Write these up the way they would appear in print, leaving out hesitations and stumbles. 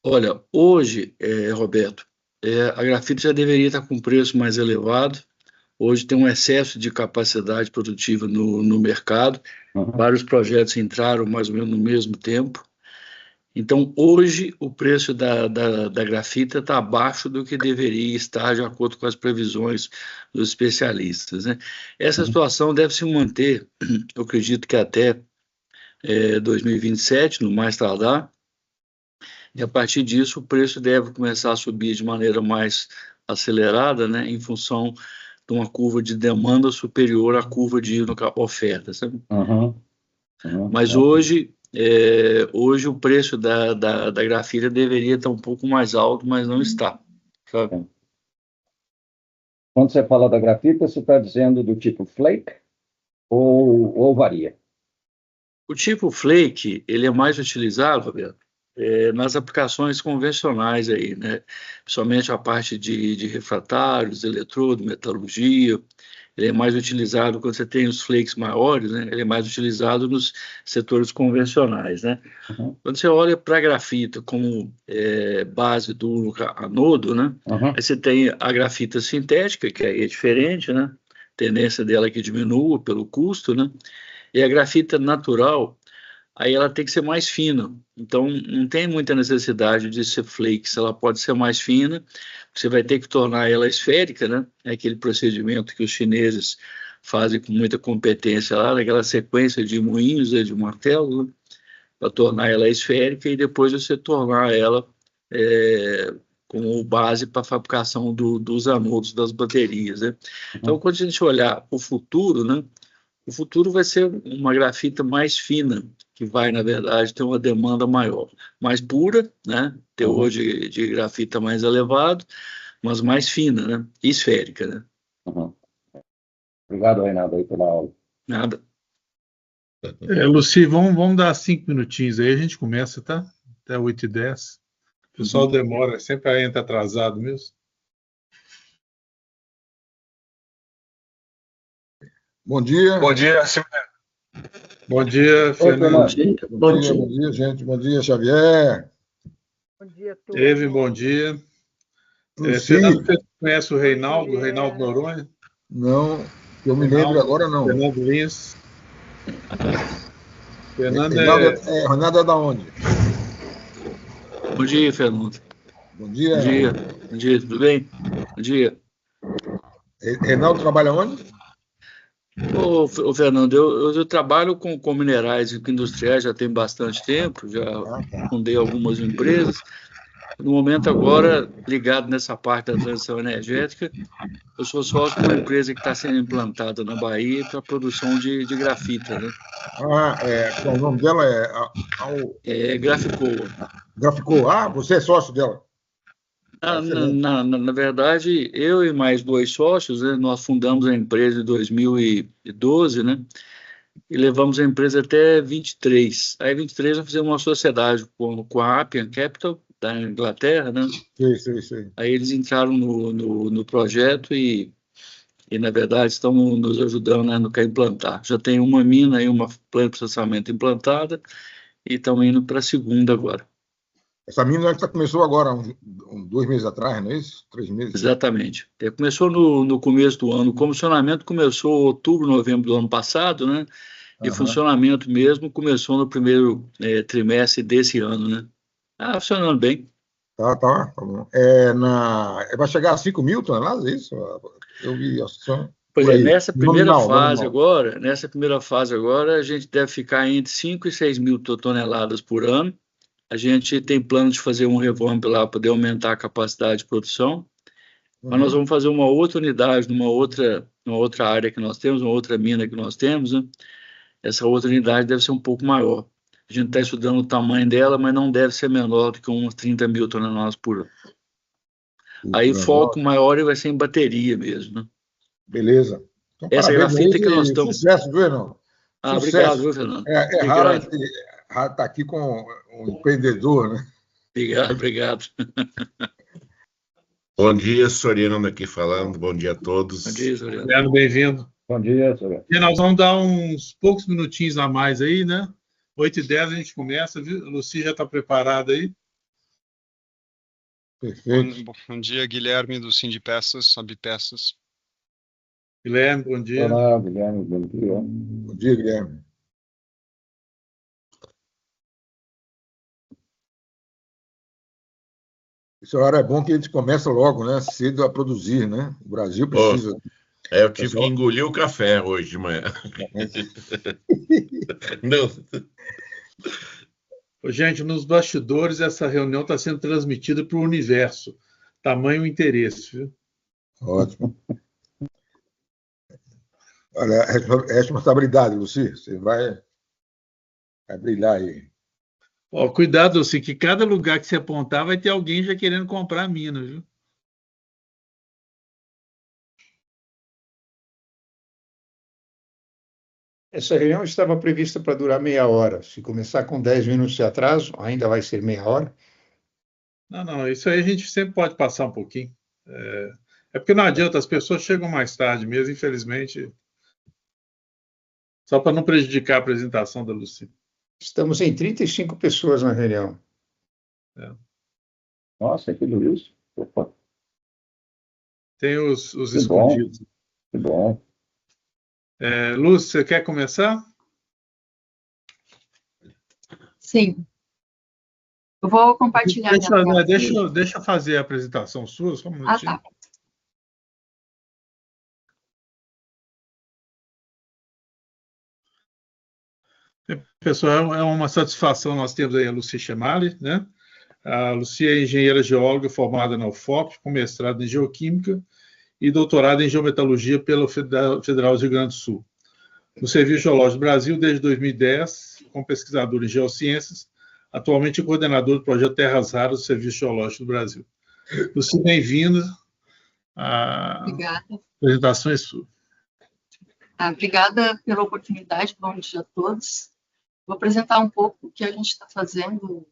Olha, hoje, Roberto, a grafite já deveria estar com preço mais elevado. Hoje tem um excesso de capacidade produtiva no mercado. Uhum. Vários projetos entraram mais ou menos no mesmo tempo. Então, hoje, o preço da grafita está abaixo do que deveria estar, de acordo com as previsões dos especialistas, né? Essa Uhum. situação deve se manter, eu acredito que até 2027, no mais tardar, e a partir disso o preço deve começar a subir de maneira mais acelerada, né, em função de uma curva de demanda superior à curva de oferta, sabe? Uhum. Uhum. Mas hoje o preço da grafita deveria estar um pouco mais alto, mas não está, sabe? É. Quando você fala da grafita, você está dizendo do tipo flake ou varia? O tipo flake, ele é mais utilizado, Roberto, nas aplicações convencionais aí, né? Principalmente a parte de refratários, eletrodo, metalurgia. Ele é mais utilizado quando você tem os flakes maiores, né? Ele é mais utilizado nos setores convencionais, né? Uhum. Quando você olha para a grafita como base do anodo, né? Aí Uhum. você tem a grafita sintética, que aí é diferente, né? A tendência dela é que diminua pelo custo, né? E a grafita natural, aí ela tem que ser mais fina. Então, não tem muita necessidade de ser flakes, ela pode ser mais fina, você vai ter que tornar ela esférica, né? É aquele procedimento que os chineses fazem com muita competência lá, naquela sequência de moinhos, de martelo, né? Para tornar ela esférica e depois você tornar ela é, como base para a fabricação dos anodos das baterias, né? Então, Uhum. quando a gente olhar o futuro, né? O futuro vai ser uma grafita mais fina, que vai, na verdade, ter uma demanda maior, mais pura, né? Teor Uhum. de grafita mais elevado, mas mais fina, né? E esférica, né? Uhum. Obrigado, Reinaldo, aí pela aula. Nada. Luci, vamos dar 5 minutinhos aí, a gente começa, tá? Até 8h10. O pessoal Uhum. demora, sempre entra atrasado mesmo. Bom dia. Bom dia, senhor. Bom dia, Oi, Bom Fernando. Fernando. dia, Bom bom dia, dia. bom dia, gente. Bom dia, Xavier. Bom dia, Eve, turma. bom dia. Fernando, Luci, você conhece o Oi, Reinaldo Xavier. Noronha? não, que eu me lembro Reinaldo, agora, não. Fernando Lins. Fernando Reinaldo é. Reinaldo é da onde? Bom dia, Fernando. Bom Bom dia. dia. Bom dia, tudo bem? Bom dia. Reinaldo trabalha onde? Ô, Fernando, eu trabalho com minerais industriais já tem bastante tempo, já Ah, tá. fundei algumas empresas. No momento agora, ligado nessa parte da transição energética, eu sou sócio de uma empresa que está sendo implantada na Bahia para a produção de grafita, né? O nome dela é É Graficoa. Graficou. Ah, você é sócio dela. Ah, excelente. Na verdade, eu e mais dois sócios, né, nós fundamos a empresa em 2012, né? E levamos a empresa até 23. Aí, 23, nós fizemos uma sociedade com a Appian Capital, da Inglaterra, né? Sei, sei, sei. Aí eles entraram no projeto e, na verdade, estão nos ajudando, né, no que é implantar. Já tem uma mina e uma planta de processamento implantada e estão indo para a segunda agora. Essa menina que começou agora, 2 meses atrás, não é isso? 3 meses. Exatamente. Começou no começo do ano. O comissionamento começou em outubro, novembro do ano passado, né? E Aham. funcionamento mesmo começou no primeiro trimestre desse ano, né? Ah, funcionando bem. Tá bom. Vai chegar a 5 mil toneladas, é isso? Eu vi a ação Pois por é, aí. Nominal. nessa primeira fase agora, a gente deve ficar entre 5 e 6 mil toneladas por ano. A gente tem plano de fazer um revamp lá para poder aumentar a capacidade de produção, mas nós Uhum. vamos fazer uma outra unidade numa outra área que nós temos, uma outra mina que nós temos, né? Essa outra unidade deve ser um pouco maior. A gente está estudando o tamanho dela, mas não deve ser menor do que umas 30 mil toneladas por ano. Aí foco maior vai ser em bateria mesmo, né? Beleza. Então, Essa parabéns grafita que nós aí e estamos. sucesso, viu, irmão? Ah, obrigado, Sucesso. viu, Fernando? É raro a Obrigado, gente estar aqui com um empreendedor, né? obrigado. Bom dia, Soriano aqui falando. Bom dia a Bom todos. dia, Soriano. Fernando, bem-vindo. Bom dia, senhor. E nós vamos dar uns poucos minutinhos a mais aí, né? 8h10 a gente começa, viu? A Luci já está preparada aí. Perfeito. Bom dia, Guilherme, do Sindipeças, Abpeças. Guilherme, bom dia. Olá, Guilherme, bom dia. Bom dia, Guilherme. Essa hora é bom que a gente começa logo, né? Cedo a produzir, né? O Brasil precisa. Eu tive que engolir o café hoje de manhã. Não. Gente, nos bastidores, essa reunião está sendo transmitida para o universo. Tamanho interesse, viu? Ótimo. Olha, responsabilidade, Luci. Você vai brilhar aí. Ó, cuidado, Luci, que cada lugar que você apontar vai ter alguém já querendo comprar a mina, viu? Essa reunião estava prevista para durar meia hora. Se começar com 10 minutos de atraso, ainda vai ser meia hora. Não, isso aí a gente sempre pode passar um pouquinho. É porque não adianta, as pessoas chegam mais tarde mesmo, infelizmente, só para não prejudicar a apresentação da Luci. Estamos em 35 pessoas na reunião. Nossa, que isso. Opa, Tem os que escondidos. bom, que bom. Lúcia, você quer começar? Sim. Eu vou compartilhar minha tela. Deixa eu fazer a apresentação sua, só um minutinho. Tá. Pessoal, é uma satisfação nós temos aí a Luci Chemali, né? A Luci é engenheira geóloga formada na UFOP, com mestrado em geoquímica e doutorado em geometalurgia pela Federal do Rio Grande do Sul. No Serviço Geológico do Brasil desde 2010, como pesquisador em geociências, atualmente coordenador do projeto Terras Raras do Serviço Geológico do Brasil. Luci, bem-vinda. Obrigada. A apresentação é sua. Obrigada pela oportunidade. Bom dia a todos. Vou apresentar um pouco o que a gente está fazendo no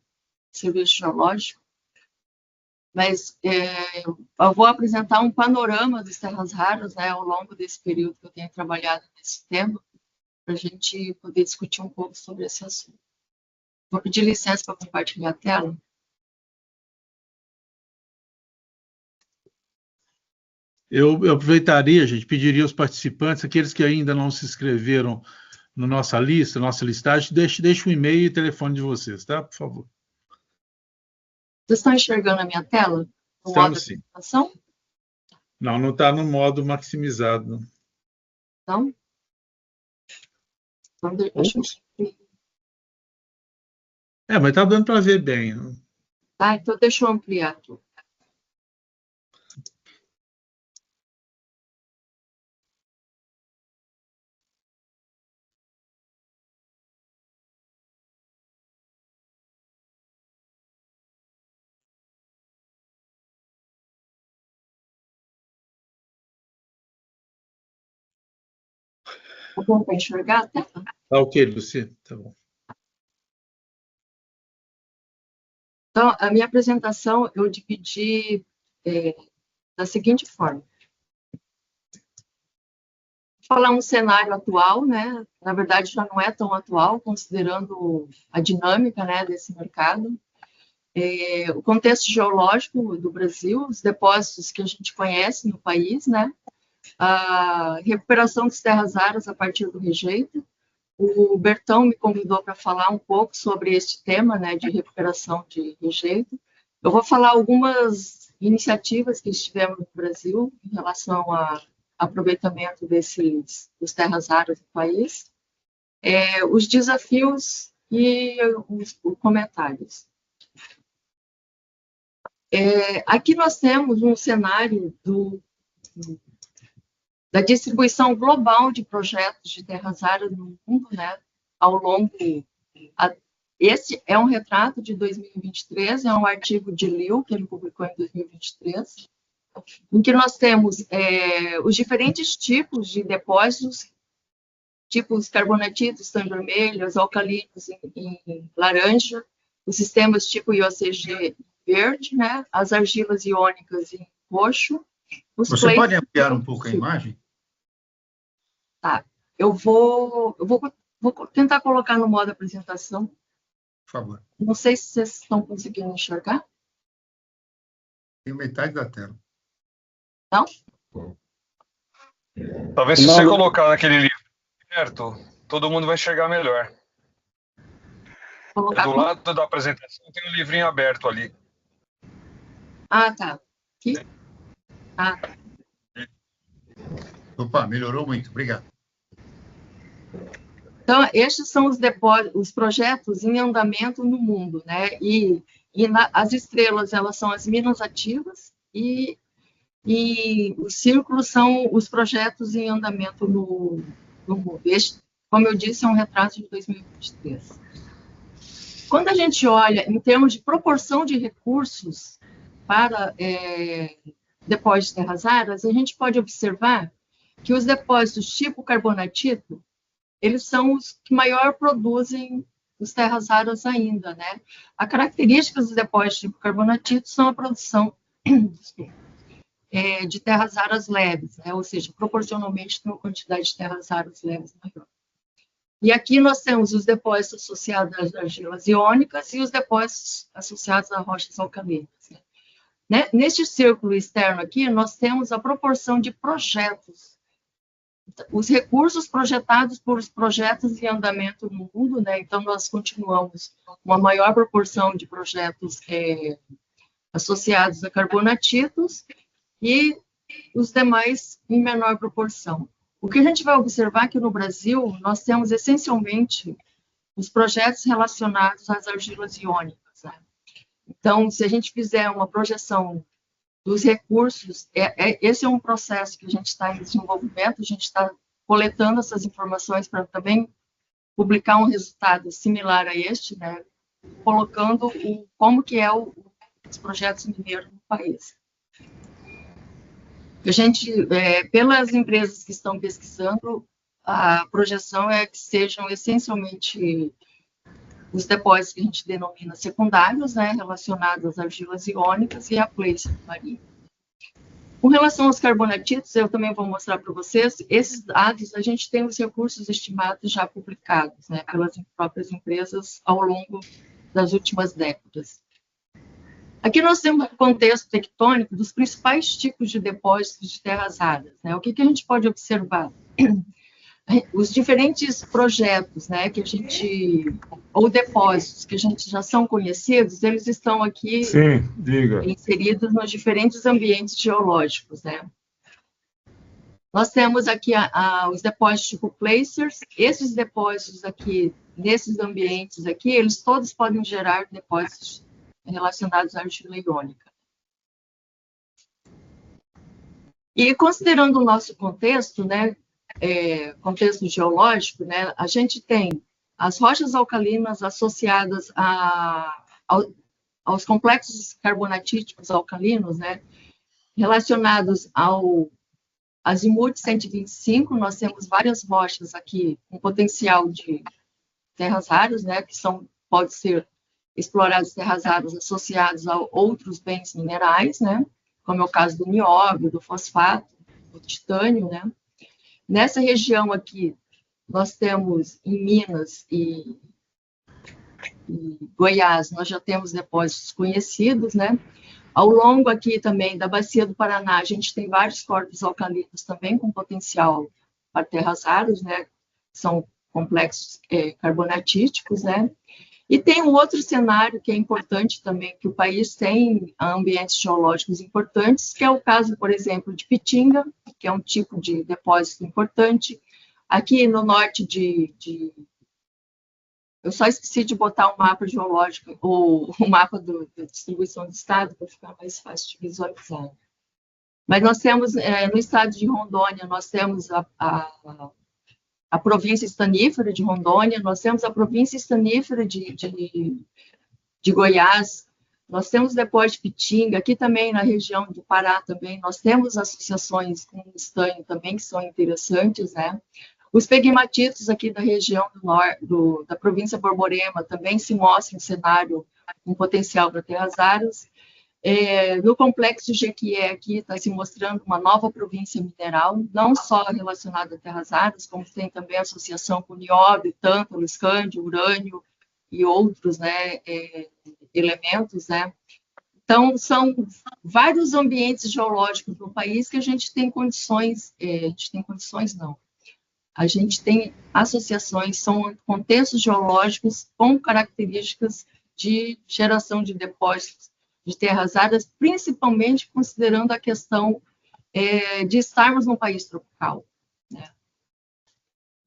Serviço Geológico, mas eu vou apresentar um panorama das terras raras, né, ao longo desse período que eu tenho trabalhado nesse tema, para a gente poder discutir um pouco sobre esse assunto. Vou pedir licença para compartilhar a tela. Eu aproveitaria, gente, pediria aos participantes, aqueles que ainda não se inscreveram na nossa listagem, deixe o e-mail e o telefone de vocês, tá? Por favor. Vocês estão enxergando a minha tela? No modo de apresentação? Não está no modo maximizado. Não? Então, deixa eu... Mas está dando para ver bem. Tá, então deixa eu ampliar aqui. Tá bom para enxergar a tela? Tá ok, Luci? Tá bom. Então, a minha apresentação eu dividi da seguinte forma. Vou falar um cenário atual, né? Na verdade, já não é tão atual, considerando a dinâmica, né, desse mercado. O contexto geológico do Brasil, os depósitos que a gente conhece no país, né? A recuperação das terras raras a partir do rejeito. O Bertão me convidou para falar um pouco sobre este tema, né, de recuperação de rejeito. Eu vou falar algumas iniciativas que estivemos no Brasil em relação ao aproveitamento dos terras raras do país, os desafios e os comentários. Aqui nós temos um cenário da distribuição global de projetos de terras raras no mundo, né, ao longo... Esse é um retrato de 2023, é um artigo de Liu, que ele publicou em 2023, em que nós temos os diferentes tipos de depósitos, tipos carbonatitos em vermelho, os alcalinos em laranja, os sistemas tipo IOCG verde, né, as argilas iônicas em roxo. Você pode ampliar um pouco a imagem? Tá. Eu vou tentar colocar no modo apresentação. Por favor. Não sei se vocês estão conseguindo enxergar. Tem metade da tela. Não? Talvez se você colocar naquele livro perto, todo mundo vai enxergar melhor. Colocar Do lado da apresentação tem um livrinho aberto ali. Ah, tá. Aqui? Ah, tá. Opa, melhorou muito. Obrigado. Então, estes são os projetos em andamento no mundo, né? As estrelas, elas são as minas ativas e os círculos são os projetos em andamento no mundo. Este, como eu disse, é um retrato de 2023. Quando a gente olha em termos de proporção de recursos para depósitos de terras raras, a gente pode observar que os depósitos tipo carbonatito, eles são os que maior produzem as terras raras ainda, né? A característica dos depósitos tipo carbonatito são a produção de terras raras leves, né? Ou seja, proporcionalmente tem uma quantidade de terras raras leves maior. E aqui nós temos os depósitos associados às argilas iônicas e os depósitos associados a rochas alcalinas, né? Neste círculo externo aqui, nós temos a proporção de projetos, os recursos projetados por os projetos em andamento no mundo, né? Então, nós continuamos uma maior proporção de projetos associados a carbonatitos e os demais em menor proporção. O que a gente vai observar é que no Brasil nós temos essencialmente os projetos relacionados às argilas iônicas, né? Então, se a gente fizer uma projeção dos recursos, esse é um processo que a gente está em desenvolvimento, a gente está coletando essas informações para também publicar um resultado similar a este, né? Colocando como que é os projetos mineiros no país. A gente, pelas empresas que estão pesquisando, a projeção é que sejam essencialmente os depósitos que a gente denomina secundários, né, relacionados às argilas iônicas e à pleice marinha. Com relação aos carbonatitos, eu também vou mostrar para vocês, esses dados, a gente tem os recursos estimados já publicados, né, pelas próprias empresas ao longo das últimas décadas. Aqui nós temos o contexto tectônico dos principais tipos de depósitos de terras raras, né? O que a gente pode observar? Os diferentes projetos, né, que a gente, ou depósitos que a gente já são conhecidos, eles estão aqui inseridos nos diferentes ambientes geológicos, né? Nós temos aqui os depósitos tipo placers. Esses depósitos aqui, nesses ambientes aqui, eles todos podem gerar depósitos relacionados à argila iônica. E considerando o nosso contexto, né, contexto geológico, né, a gente tem as rochas alcalinas associadas aos complexos carbonatíticos alcalinos, né, relacionados ao azimute 125, nós temos várias rochas aqui com potencial de terras raras, né, que pode ser exploradas terras raras associadas a outros bens minerais, né, como é o caso do nióbio, do fosfato, do titânio, né. Nessa região aqui, nós temos em Minas e Goiás, nós já temos depósitos conhecidos, né. Ao longo aqui também da bacia do Paraná, a gente tem vários corpos alcalinos também com potencial para terras raras, né, são complexos carbonatíticos, né. E tem um outro cenário que é importante também, que o país tem ambientes geológicos importantes, que é o caso, por exemplo, de Pitinga, que é um tipo de depósito importante. Aqui no norte eu só esqueci de botar o mapa geológico, ou o mapa da distribuição do estado, para ficar mais fácil de visualizar. Mas nós temos, no estado de Rondônia, nós temos a província estanífera de Rondônia, nós temos a província estanífera de Goiás, nós temos depois de Pitinga, aqui também na região do Pará também, nós temos associações com estanho também que são interessantes, né? Os pegmatitos aqui da região da província Borborema também se mostram um cenário com potencial para terras raras. No complexo Jequié aqui está se mostrando uma nova província mineral, não só relacionada a terras raras, como tem também associação com nióbio, tântalo, escândio, urânio e outros, né, elementos, né. Então, são vários ambientes geológicos no país que a gente tem condições, a gente tem associações, são contextos geológicos com características de geração de depósitos de terras áridas, principalmente considerando a questão de estarmos num país tropical, né?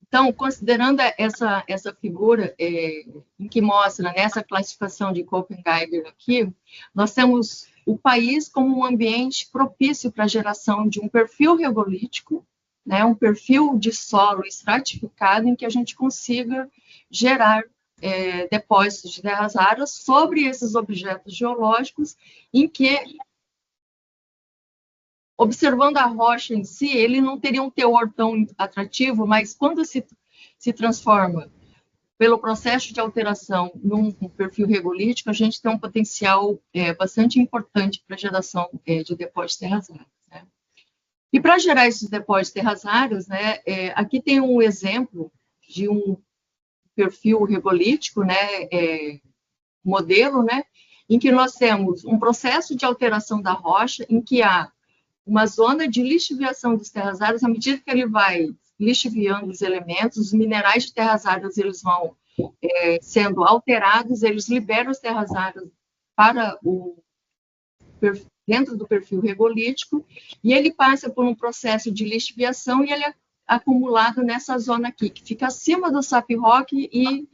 Então, considerando essa figura em que mostra nessa classificação de Köppen-Geiger aqui, nós temos o país como um ambiente propício para a geração de um perfil regolítico, né, um perfil de solo estratificado em que a gente consiga gerar depósitos de terras áridas sobre esses objetos geológicos, em que, observando a rocha em si, ele não teria um teor tão atrativo, mas quando se transforma pelo processo de alteração num perfil regolítico, a gente tem um potencial bastante importante para a geração de depósitos de terras áridas, né? E para gerar esses depósitos de terras áridas, né, aqui tem um exemplo de um perfil regolítico, né, modelo, né, em que nós temos um processo de alteração da rocha, em que há uma zona de lixiviação dos terras áridas. À medida que ele vai lixiviando os elementos, os minerais de terras áridas eles vão sendo alterados, eles liberam as terras áridas para dentro do perfil regolítico, e ele passa por um processo de lixiviação e ele é acumulado nessa zona aqui, que fica acima do SAP Rock e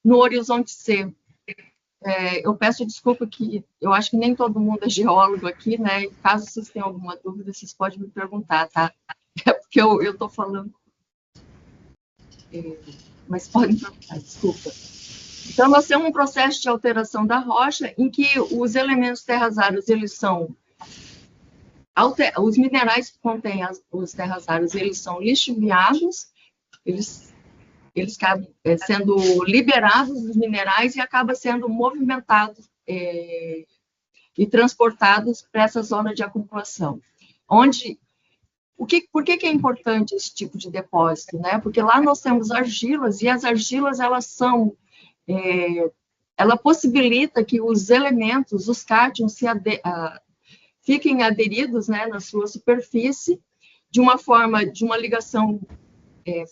no horizonte C. Eu peço desculpa que eu acho que nem todo mundo é geólogo aqui, né? E caso vocês tenham alguma dúvida, vocês podem me perguntar, tá? É porque eu estou falando. Mas podem perguntar, desculpa. Então, nós temos um processo de alteração da rocha em que os elementos terras áridas, eles são... Os minerais que contêm os terras áridas, eles são lixiviados, eles acabam sendo liberados dos minerais e acabam sendo movimentados e transportados para essa zona de acumulação. Por que é importante esse tipo de depósito, né? Porque lá nós temos argilas, e as argilas, ela possibilita que os elementos, os cátions, fiquem aderidos, né, na sua superfície, de uma ligação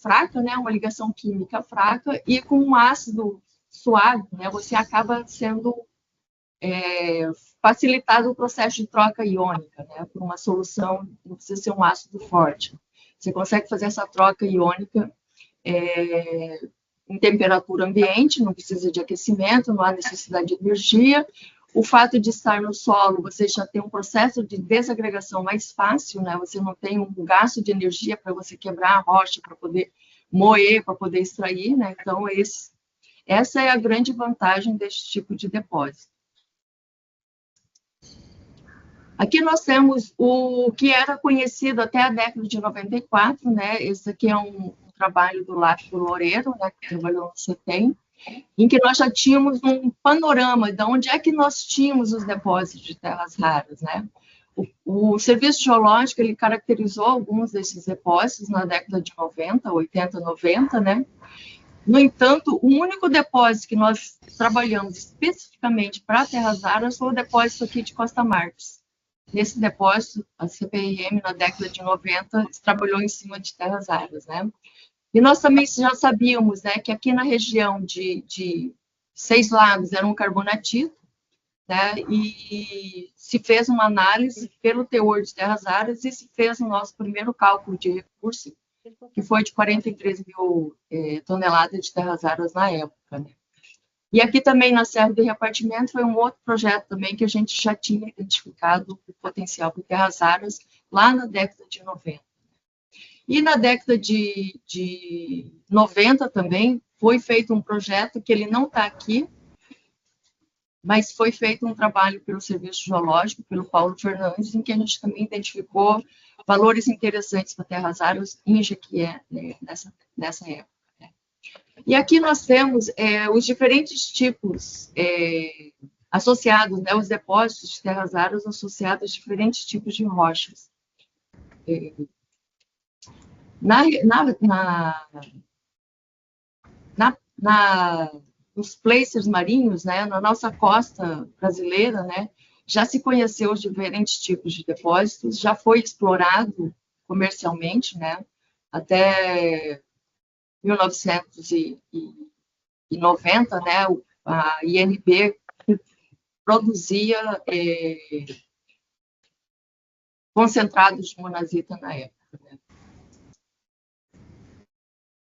fraca, né, uma ligação química fraca, e com um ácido suave, né, você acaba sendo facilitado o processo de troca iônica, né, por uma solução, não precisa ser um ácido forte. Você consegue fazer essa troca iônica em temperatura ambiente, não precisa de aquecimento, não há necessidade de energia. O fato de estar no solo, você já tem um processo de desagregação mais fácil, né? Você não tem um gasto de energia para você quebrar a rocha, para poder moer, para poder extrair, né? Então, essa é a grande vantagem desse tipo de depósito. Aqui nós temos o que era conhecido até a década de 94, né? Esse aqui é um trabalho do Lácio Loureiro, né, que trabalhou no CETEM, em que nós já tínhamos um panorama de onde é que nós tínhamos os depósitos de terras raras, né? O Serviço Geológico, ele caracterizou alguns desses depósitos na década de 90, 80, 90, né? No entanto, o único depósito que nós trabalhamos especificamente para terras raras foi o depósito aqui de Costa Marques. Nesse depósito, a CPRM, na década de 90, trabalhou em cima de terras raras, né? E nós também já sabíamos, né, que aqui na região de Seis Lagos era um carbonatito, né, e se fez uma análise pelo teor de terras áridas e se fez o nosso primeiro cálculo de recurso, que foi de 43 mil toneladas de terras áridas na época, né. E aqui também na Serra do Repartimento foi um outro projeto também que a gente já tinha identificado o potencial para terras áridas lá na década de 90. E na década de 90 também foi feito um projeto que ele não está aqui, mas foi feito um trabalho pelo Serviço Geológico, pelo Paulo Fernandes, em que a gente também identificou valores interessantes para terras áridas em Jequié, né, nessa época. Né. E aqui nós temos os diferentes tipos associados, né, os depósitos de terras áridas associados a diferentes tipos de rochas. Nos placers marinhos, né, na nossa costa brasileira, né, já se conheceu os diferentes tipos de depósitos, já foi explorado comercialmente, né? Até 1990, né? A INB produzia concentrados de monazita na época, né?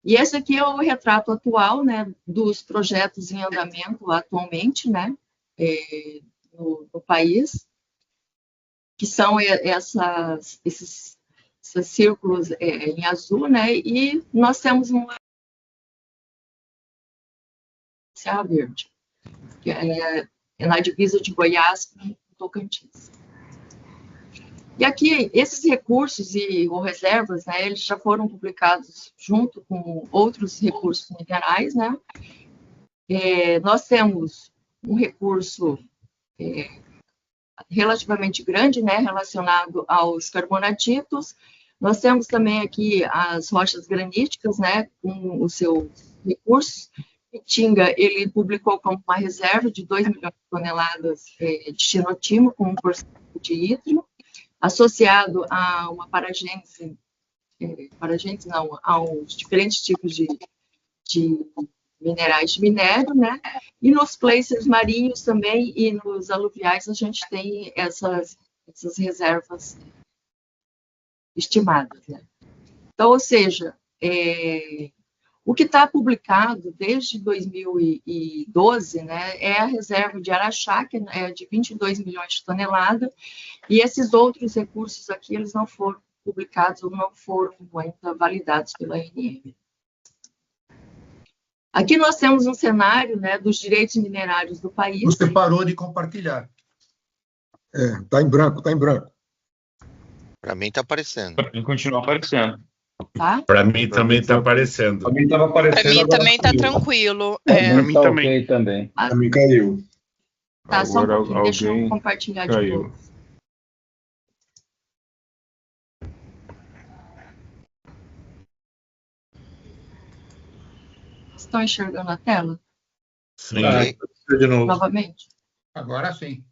E esse aqui é o retrato atual, né, dos projetos em andamento atualmente, né, no país, que são esses círculos em azul, né, e nós temos uma Serra Verde, que é na divisa de Goiás com Tocantins. E aqui, esses recursos ou reservas, né, eles já foram publicados junto com outros recursos minerais, né? Nós temos um recurso relativamente grande, né, relacionado aos carbonatitos. Nós temos também aqui as rochas graníticas, né, com os seus recursos. Itinga, ele publicou como uma reserva de 2 milhões de toneladas de xenotimo, com 1% de ítrio, associado a uma paragênese não, aos diferentes tipos de minerais de minério, né? E nos placers marinhos também e nos aluviais a gente tem essas reservas estimadas, né? Então, ou seja, o que está publicado desde 2012, né, é a reserva de Araxá, que é de 22 milhões de toneladas, e esses outros recursos aqui, eles não foram publicados ou não foram ainda validados pela ANM. Aqui nós temos um cenário, né, dos direitos minerários do país. Você parou de compartilhar. Está em branco, está em branco. Para mim está aparecendo. Para mim continua aparecendo. Tá? Para mim também está aparecendo. Para mim estava aparecendo. Para mim agora também está caiu. tranquilo. Para mim tá também. ok também. Para mim caiu. Tá, só um Agora pouquinho, deixa eu alguém compartilhar de caiu. novo. Estão enxergando a tela? Sim. De novo. Novamente? Agora sim.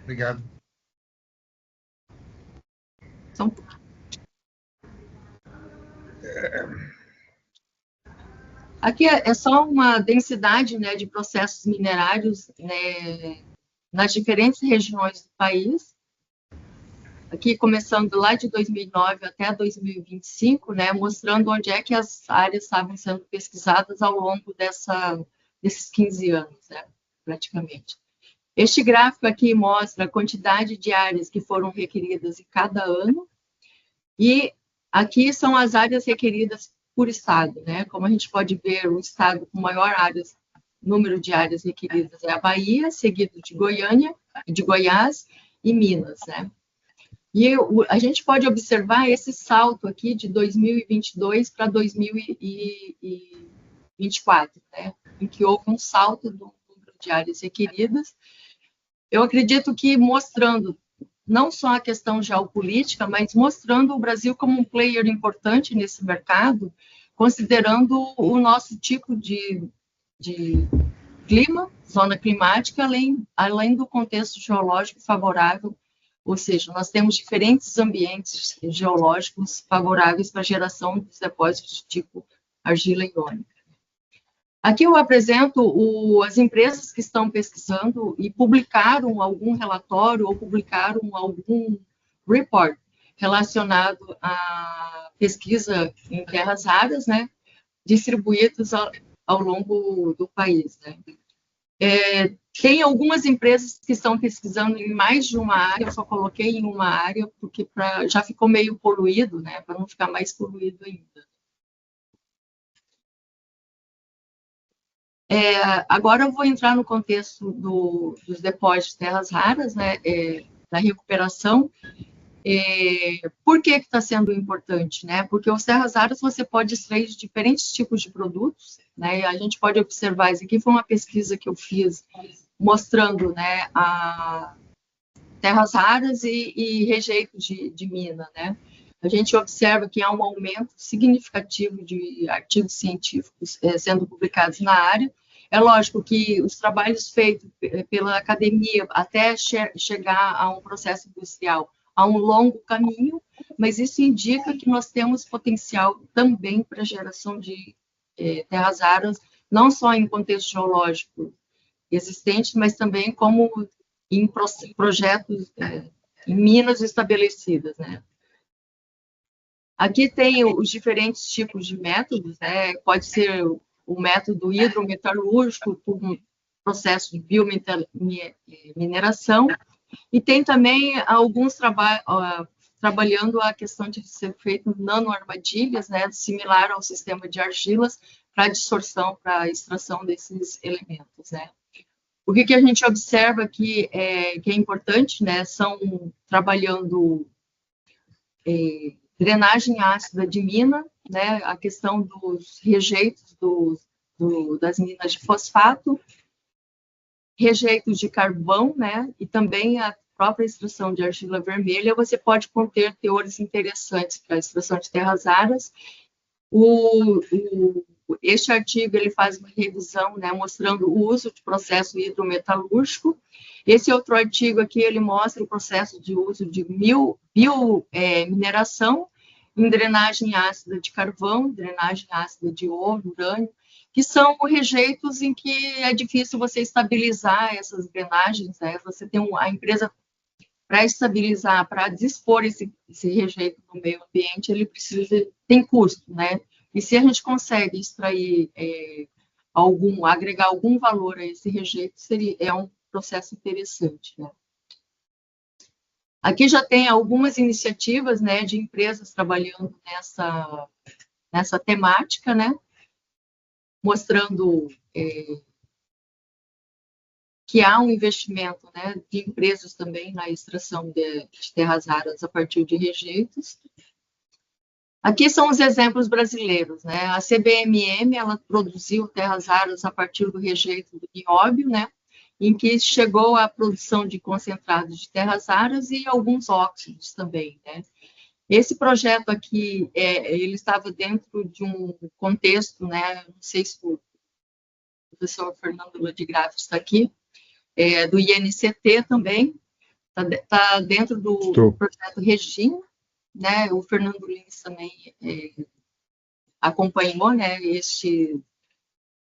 Obrigado. Só um pouquinho. Aqui é só uma densidade, né, de processos minerários, né, nas diferentes regiões do país. Aqui começando lá de 2009 até 2025, né, mostrando onde é que as áreas estavam sendo pesquisadas ao longo desses 15 anos, né, praticamente. Este gráfico aqui mostra a quantidade de áreas que foram requeridas em cada ano, e aqui são as áreas requeridas por estado, né? Como a gente pode ver, o estado com maior número de áreas requeridas é a Bahia, seguido de Goiânia, de Goiás e Minas, né? E a gente pode observar esse salto aqui de 2022 para 2024, né? Em que houve um salto do número de áreas requeridas. Eu acredito que mostrando não só a questão geopolítica, mas mostrando o Brasil como um player importante nesse mercado, considerando o nosso tipo de clima, zona climática, além do contexto geológico favorável, ou seja, nós temos diferentes ambientes geológicos favoráveis para a geração dos depósitos de tipo argila iônica. Aqui eu apresento as empresas que estão pesquisando e publicaram algum relatório ou publicaram algum report relacionado à pesquisa em terras raras, né, distribuídos ao longo do país, né. Tem algumas empresas que estão pesquisando em mais de uma área, eu só coloquei em uma área porque já ficou meio poluído, né, para não ficar mais poluído ainda. Agora eu vou entrar no contexto dos depósitos de terras raras, né, da recuperação. Por que está sendo importante, né? Porque os terras raras você pode extrair de diferentes tipos de produtos, né? A gente pode observar, isso aqui foi uma pesquisa que eu fiz mostrando, né, terras raras e rejeito de mina, né? A gente observa que há um aumento significativo de artigos científicos sendo publicados na área. É lógico que os trabalhos feitos pela academia até chegar a um processo industrial há um longo caminho, mas isso indica que nós temos potencial também para a geração de terras raras, não só em contexto geológico existente, mas também como em projetos, em minas estabelecidas, né? Aqui tem os diferentes tipos de métodos, né? Pode ser o método hidrometalúrgico, por um processo de biomineração, e tem também alguns trabalhando a questão de ser feito nanoarmadilhas, né? Similar ao sistema de argilas, para distorção, para extração desses elementos, né? O que a gente observa aqui que é importante, né? São trabalhando drenagem ácida de mina, né, a questão dos rejeitos das minas de fosfato, rejeitos de carvão, né, e também a própria extração de argila vermelha, você pode conter teores interessantes para a extração de terras raras. Este artigo ele faz uma revisão, né, mostrando o uso de processo hidrometalúrgico. Esse outro artigo aqui ele mostra o processo de uso de biomineração em drenagem ácida de carvão, drenagem ácida de ouro, urânio, que são rejeitos em que é difícil você estabilizar essas drenagens, né? Você tem a empresa para estabilizar, para dispor esse rejeito no meio ambiente, ele tem custo, né? E se a gente consegue extrair agregar algum valor a esse rejeito, é um processo interessante, né? Aqui já tem algumas iniciativas, né, de empresas trabalhando nessa temática, né, mostrando que há um investimento, né, de empresas também na extração de terras raras a partir de rejeitos. Aqui são os exemplos brasileiros, né? A CBMM, ela produziu terras raras a partir do rejeito do nióbio, né? Em que chegou à produção de concentrados de terras raras e alguns óxidos também, né? Esse projeto aqui, ele estava dentro de um contexto, né? Não sei se o professor Fernando Lodigraf está aqui, do INCT também, está dentro do projeto Regina, né? O Fernando Lins também acompanhou, né, este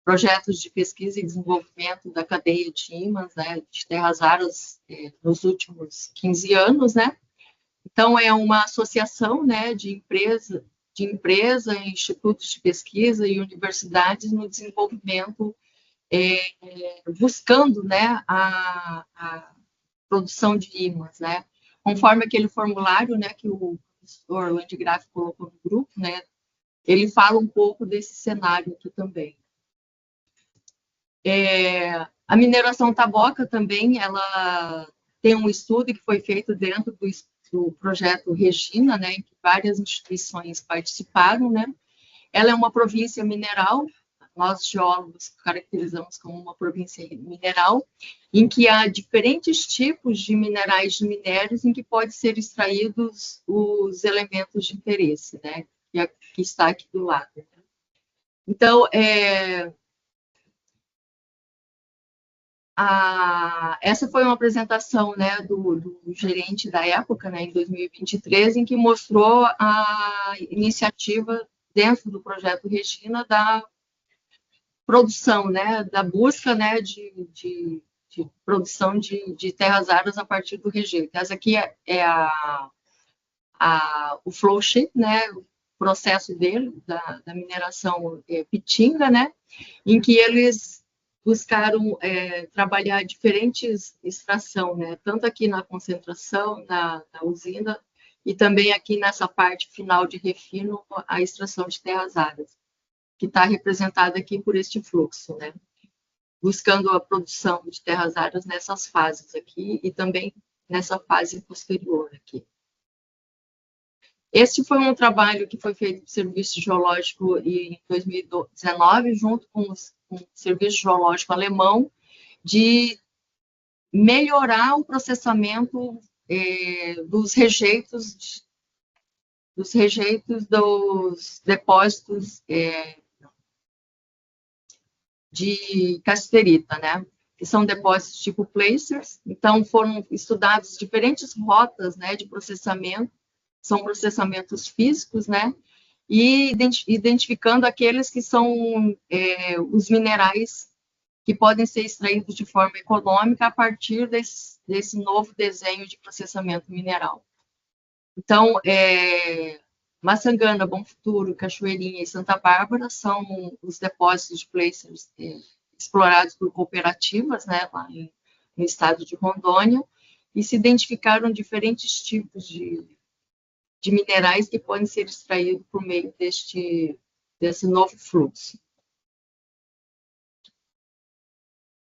projetos de pesquisa e desenvolvimento da cadeia de ímãs, né, de terras raras nos últimos 15 anos, né? Então é uma associação, né, de empresa, institutos de pesquisa e universidades no desenvolvimento, buscando, né, a produção de ímãs, né? Conforme aquele formulário, né, que o professor Lodigraf colocou no grupo, né, ele fala um pouco desse cenário aqui também. A mineração taboca também, ela tem um estudo que foi feito dentro do projeto Regina, né, em que várias instituições participaram, né. Ela é uma província mineral, nós geólogos caracterizamos como uma província mineral, em que há diferentes tipos de minerais de minérios em que pode ser extraídos os elementos de interesse, né, que está aqui do lado. Então, essa foi uma apresentação, né, do gerente da época, né, em 2023, em que mostrou a iniciativa dentro do projeto Regina da produção, né, da busca, né, de produção de terras raras a partir do rejeito. Essa aqui o flow sheet, né, o processo dele, da mineração Pitinga, né, em que eles buscaram trabalhar diferentes extração, né, tanto aqui na concentração, na usina, e também aqui nessa parte final de refino, a extração de terras raras, que está representada aqui por este fluxo, né, buscando a produção de terras raras nessas fases aqui e também nessa fase posterior aqui. Este foi um trabalho que foi feito pelo Serviço Geológico em 2019, junto com o Serviço Geológico Alemão, de melhorar o processamento dos rejeitos dos depósitos de cassiterita, né? Que são depósitos tipo placers. Então, foram estudados diferentes rotas, né, de processamento, são processamentos físicos, né? E identificando aqueles que são os minerais que podem ser extraídos de forma econômica a partir desse novo desenho de processamento mineral. Então, Maçangana, Bom Futuro, Cachoeirinha e Santa Bárbara são os depósitos de placers explorados por cooperativas, né, lá no estado de Rondônia, e se identificaram diferentes tipos de minerais que podem ser extraídos por meio desse novo fluxo.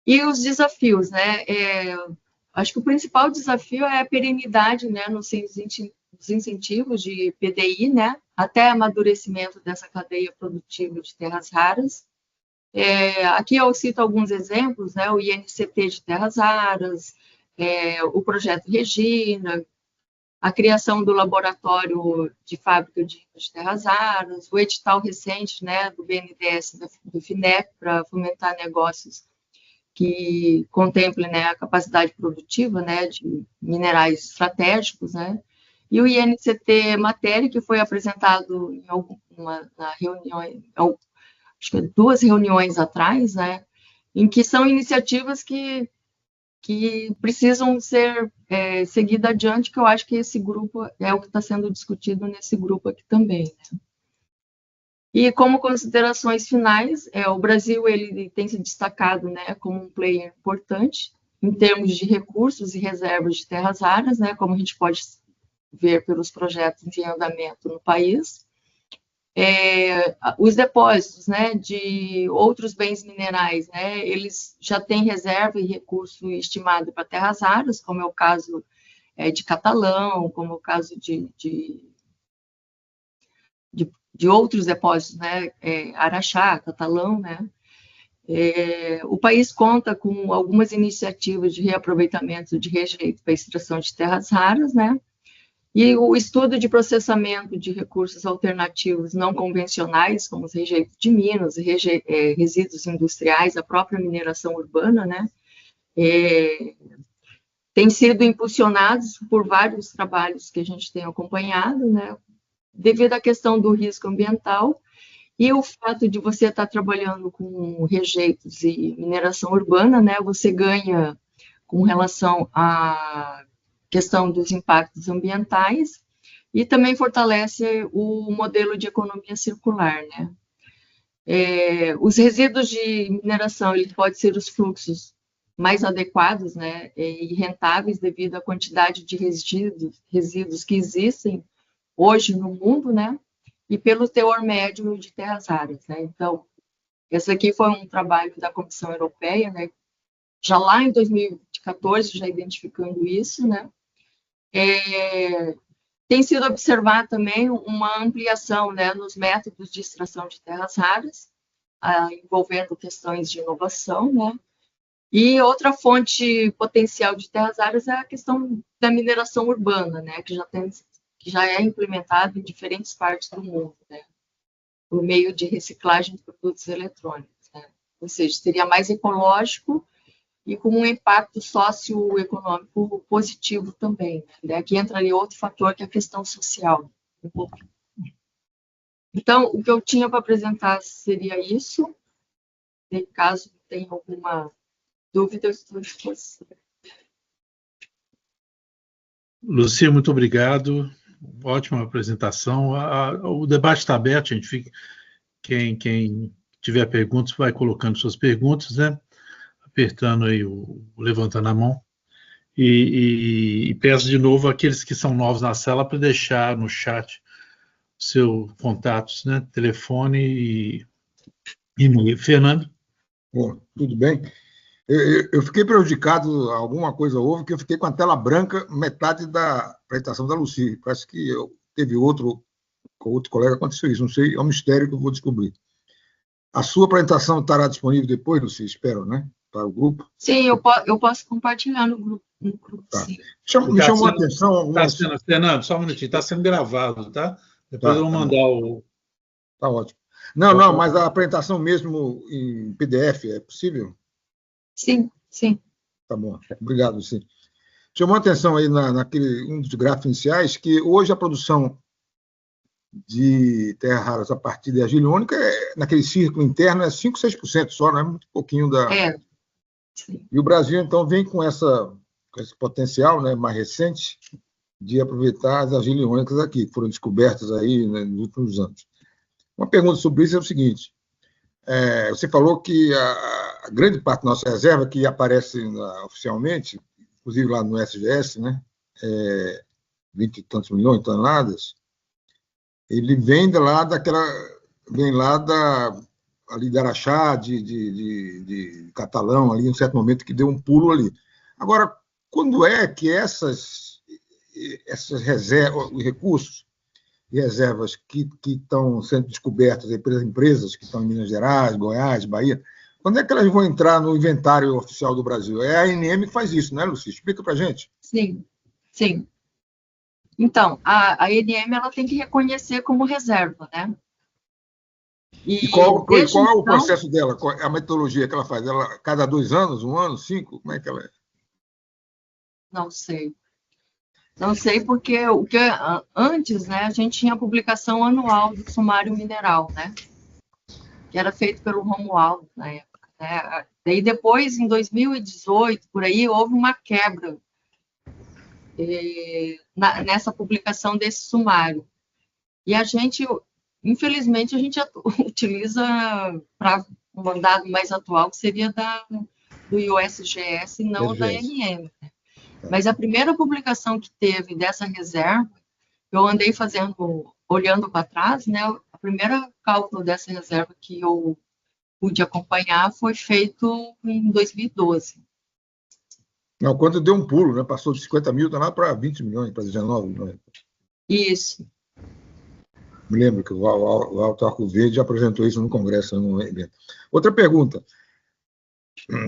E os desafios, né? Acho que o principal desafio é a perenidade, né, nos incentivos de PDI, né, até amadurecimento dessa cadeia produtiva de terras raras. Aqui eu cito alguns exemplos, né, o INCT de terras raras, o projeto Regina, a criação do laboratório de fábrica de terras raras, o edital recente, né, do BNDES, do FINEP, para fomentar negócios que contemplem, né, a capacidade produtiva, né, de minerais estratégicos, né, e o INCT Matéria, que foi apresentado em na reunião, acho que 2 reuniões atrás, né, em que são iniciativas que precisam ser seguidas adiante, que eu acho que esse grupo é o que está sendo discutido nesse grupo aqui também, né. E como considerações finais, o Brasil ele tem se destacado, né, como um player importante em termos de recursos e reservas de terras raras, né, como a gente pode ver pelos projetos em andamento no país. Os depósitos, né, de outros bens minerais, né, eles já têm reserva e recurso estimado para terras raras, como é o caso de Catalão, como é o caso de outros depósitos, né, Araxá, Catalão, né. O país conta com algumas iniciativas de reaproveitamento de rejeito para extração de terras raras, né, e o estudo de processamento de recursos alternativos não convencionais, como os rejeitos de minas, resíduos industriais, a própria mineração urbana, né, tem sido impulsionados por vários trabalhos que a gente tem acompanhado, né, devido à questão do risco ambiental e o fato de você estar trabalhando com rejeitos e mineração urbana, né, você ganha com relação à questão dos impactos ambientais e também fortalece o modelo de economia circular, né. Os resíduos de mineração, eles podem ser os fluxos mais adequados, né, e rentáveis devido à quantidade de resíduos que existem hoje no mundo, né, e pelo teor médio de terras raras, né. Então, esse aqui foi um trabalho da Comissão Europeia, né, já lá em 2014, já identificando isso, né. Tem sido observado também uma ampliação, né, nos métodos de extração de terras raras, envolvendo questões de inovação, né. E outra fonte potencial de terras raras é a questão da mineração urbana, né, que já é implementado em diferentes partes do mundo, né, por meio de reciclagem de produtos eletrônicos, né. Ou seja, seria mais ecológico e com um impacto socioeconômico positivo também, né. Aqui entra ali outro fator, que é a questão social. Então, o que eu tinha para apresentar seria isso. Caso tenha alguma dúvida, eu estou à disposição. Lucia, muito obrigado. Ótima apresentação. O debate está aberto, gente. Quem tiver perguntas, vai colocando suas perguntas, né? Apertando aí, levantando a mão. E peço de novo àqueles que são novos na sala para deixar no chat seus contatos, né? Telefone e e-mail. Fernando? Bom, tudo bem. Eu fiquei prejudicado, alguma coisa houve, que eu fiquei com a tela branca metade da apresentação da Lucy. Parece que teve outro colega aconteceu isso, não sei, é um mistério que eu vou descobrir. A sua apresentação estará disponível depois, Lucy, espero, né? Para o grupo? Sim, eu posso compartilhar no grupo. Tá. Sim. Me chamou a atenção algumas... Fernando, só um minutinho, está sendo gravado, tá? Depois eu vou mandar o... Tá ótimo. Não, mas a apresentação mesmo em PDF é possível? Sim, sim. Tá bom, obrigado, sim. Chamou a atenção aí naquele um dos gráficos iniciais que hoje a produção de terras raras a partir de argila única, naquele círculo interno, é 5, 6% só, não é muito pouquinho da... Sim. E o Brasil, então, vem com esse potencial, né, mais recente de aproveitar as argilas únicas aqui, que foram descobertas aí, né, nos últimos anos. Uma pergunta sobre isso é o seguinte: você falou que a grande parte da nossa reserva, que aparece oficialmente, inclusive lá no SGS, né, 20 e tantos milhões de toneladas, ele vem ali de Araxá, de Catalão, ali, em um certo momento que deu um pulo ali. Agora, quando é que essas reservas, os recursos e reservas que estão sendo descobertas pelas empresas que estão em Minas Gerais, Goiás, Bahia, quando é que elas vão entrar no inventário oficial do Brasil? É a ANM que faz isso, né, Luci? Explica para a gente. Sim, sim. Então, a ANM ela tem que reconhecer como reserva, né? E qual é o processo dela? Qual é a metodologia que ela faz? Ela, cada 2 anos, 1 ano, 5? Como é que ela é? Não sei. Não sei porque antes, né, a gente tinha a publicação anual do sumário mineral, né? Que era feito pelo Romualdo na época, né? Daí depois, em 2018, por aí, houve uma quebra nessa publicação desse sumário. E a gente, infelizmente, a gente utiliza para um dado mais atual, que seria do USGS, não da ANM. Mas a primeira publicação que teve dessa reserva, eu andei olhando para trás, né? A primeira cálculo dessa reserva que eu pude acompanhar foi feito em 2012. Não, quando deu um pulo, né? Passou de 50 mil para 20 milhões, para 19 milhões. Isso. Me lembro que o Alto Arco Verde apresentou isso no Congresso. Não lembro. Outra pergunta.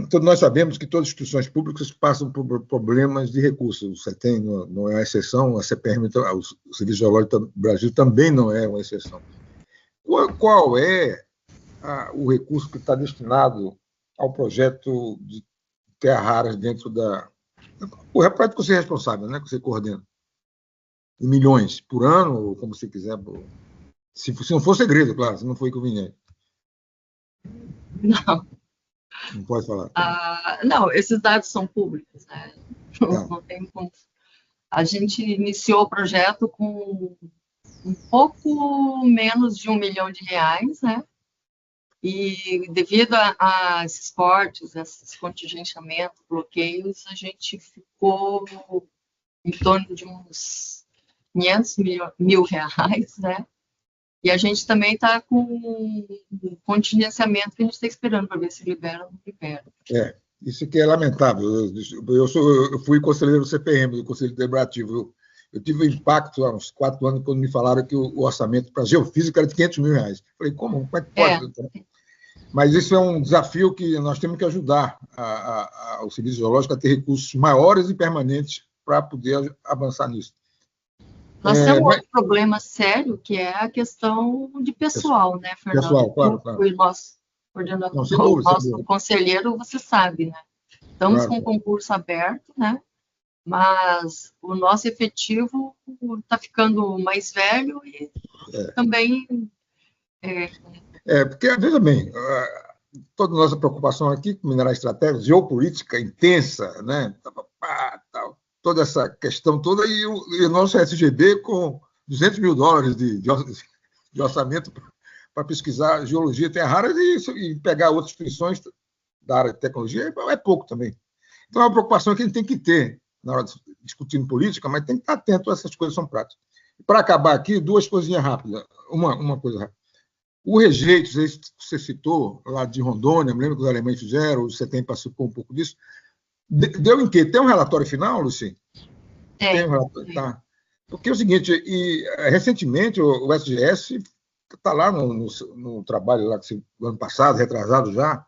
Todos nós sabemos que todas as instituições públicas passam por problemas de recursos. Você tem, não é uma exceção, a CPM, o Serviço Geológico do Brasil também não é uma exceção. Qual é o recurso que está destinado ao projeto de terras raras dentro da... O projeto que você é responsável, né, que você coordena? Em milhões por ano, ou como você quiser. Se não for segredo, claro, se não foi conveniente. Não. Não pode falar. Não, esses dados são públicos, né? Não tem como. A gente iniciou o projeto com um pouco menos de R$1 milhão, né? E devido a esses cortes, esses contingenciamentos, bloqueios, a gente ficou em torno de uns R$500 mil, né? E a gente também está com um contingenciamento que a gente está esperando para ver se libera ou não libera. Isso que é lamentável. Eu fui conselheiro do CPM, do Conselho Deliberativo. Eu tive um impacto há uns 4 anos quando me falaram que o orçamento para geofísica era de R$500 mil. Falei, como é que pode? Mas isso é um desafio que nós temos que ajudar o Serviço Geológico a ter recursos maiores e permanentes para poder avançar nisso. Nós temos outro problema sério, que é a questão de pessoal, né, Fernando? Pessoal, claro. O nosso coordenador, nosso conselheiro, você sabe, né? Estamos com um concurso aberto, né? Mas o nosso efetivo está ficando mais velho e também... Porque, veja bem, toda a nossa preocupação aqui com minerais estratégicos, geopolítica intensa, né? Toda essa questão toda, e o nosso SGB com $200 mil de orçamento para pesquisar geologia terra raras e pegar outras instituições da área de tecnologia, é pouco também. Então, é uma preocupação que a gente tem que ter na hora de discutir política, mas tem que estar atento a essas coisas que são práticas. Para acabar aqui, 2 coisinhas rápidas. Uma coisa rápida. O rejeito, você citou, lá de Rondônia, me lembro que os alemães fizeram, o CETEM participou um pouco disso. Deu em quê? Tem um relatório final, Luci? Tem um relatório, tá. Porque é o seguinte, recentemente o SGS está lá no trabalho lá do ano passado, retrasado já,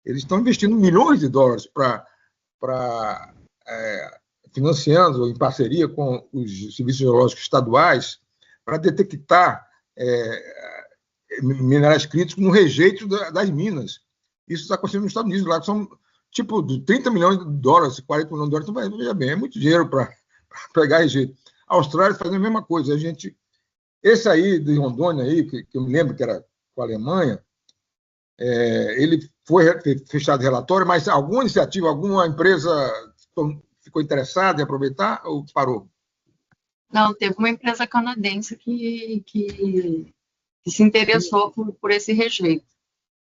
eles estão investindo milhões de dólares financiando em parceria com os serviços geológicos estaduais para detectar minerais críticos no rejeito das minas. Isso está acontecendo nos Estados Unidos, lá que são tipo de 30 milhões de dólares, 40 milhões de dólares. Então, veja bem, é muito dinheiro para pegar rejeito. A Austrália faz a mesma coisa. Esse aí de Rondônia, aí, que eu me lembro que era com a Alemanha, ele foi fechado relatório, mas alguma iniciativa, alguma empresa ficou interessada em aproveitar ou parou? Não, teve uma empresa canadense que se interessou por esse rejeito.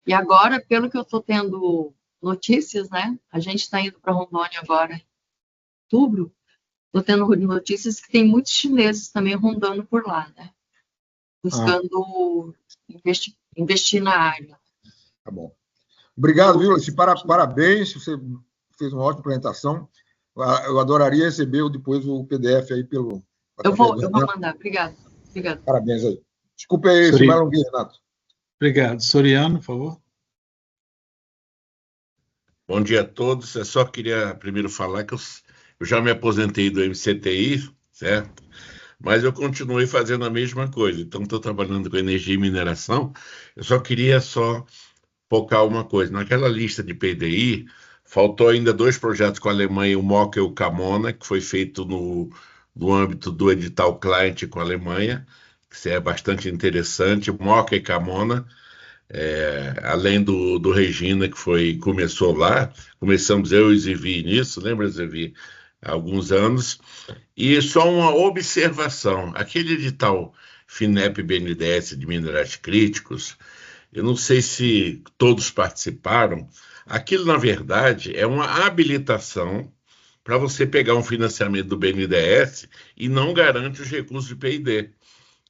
E agora, pelo que eu estou tendo notícias, né? A gente está indo para Rondônia agora, em outubro. Estou tendo notícias que tem muitos chineses também rondando por lá, né? Buscando investir na área. Tá bom. Obrigado, viu? Parabéns, você fez uma ótima apresentação. Eu adoraria receber depois o PDF aí pelo... Eu vou mandar. Obrigado. Parabéns aí. Desculpe aí, se mais longuinho, Renato. Obrigado. Soriano, por favor. Bom dia a todos. Eu só queria primeiro falar que eu já me aposentei do MCTI, certo? Mas eu continuei fazendo a mesma coisa. Então, estou trabalhando com energia e mineração. Eu só queria focar uma coisa. Naquela lista de PDI, faltou ainda 2 projetos com a Alemanha, o MOCA e o Camona, que foi feito no âmbito do edital Client com a Alemanha, que é bastante interessante. O MOCA e Camona, além do Regina, que começou lá, começamos eu e Zivi nisso, lembra, Zivi? Há alguns anos. E só uma observação, aquele edital FINEP-BNDES de minerais críticos, eu não sei se todos participaram, aquilo, na verdade, é uma habilitação para você pegar um financiamento do BNDES e não garante os recursos de P&D.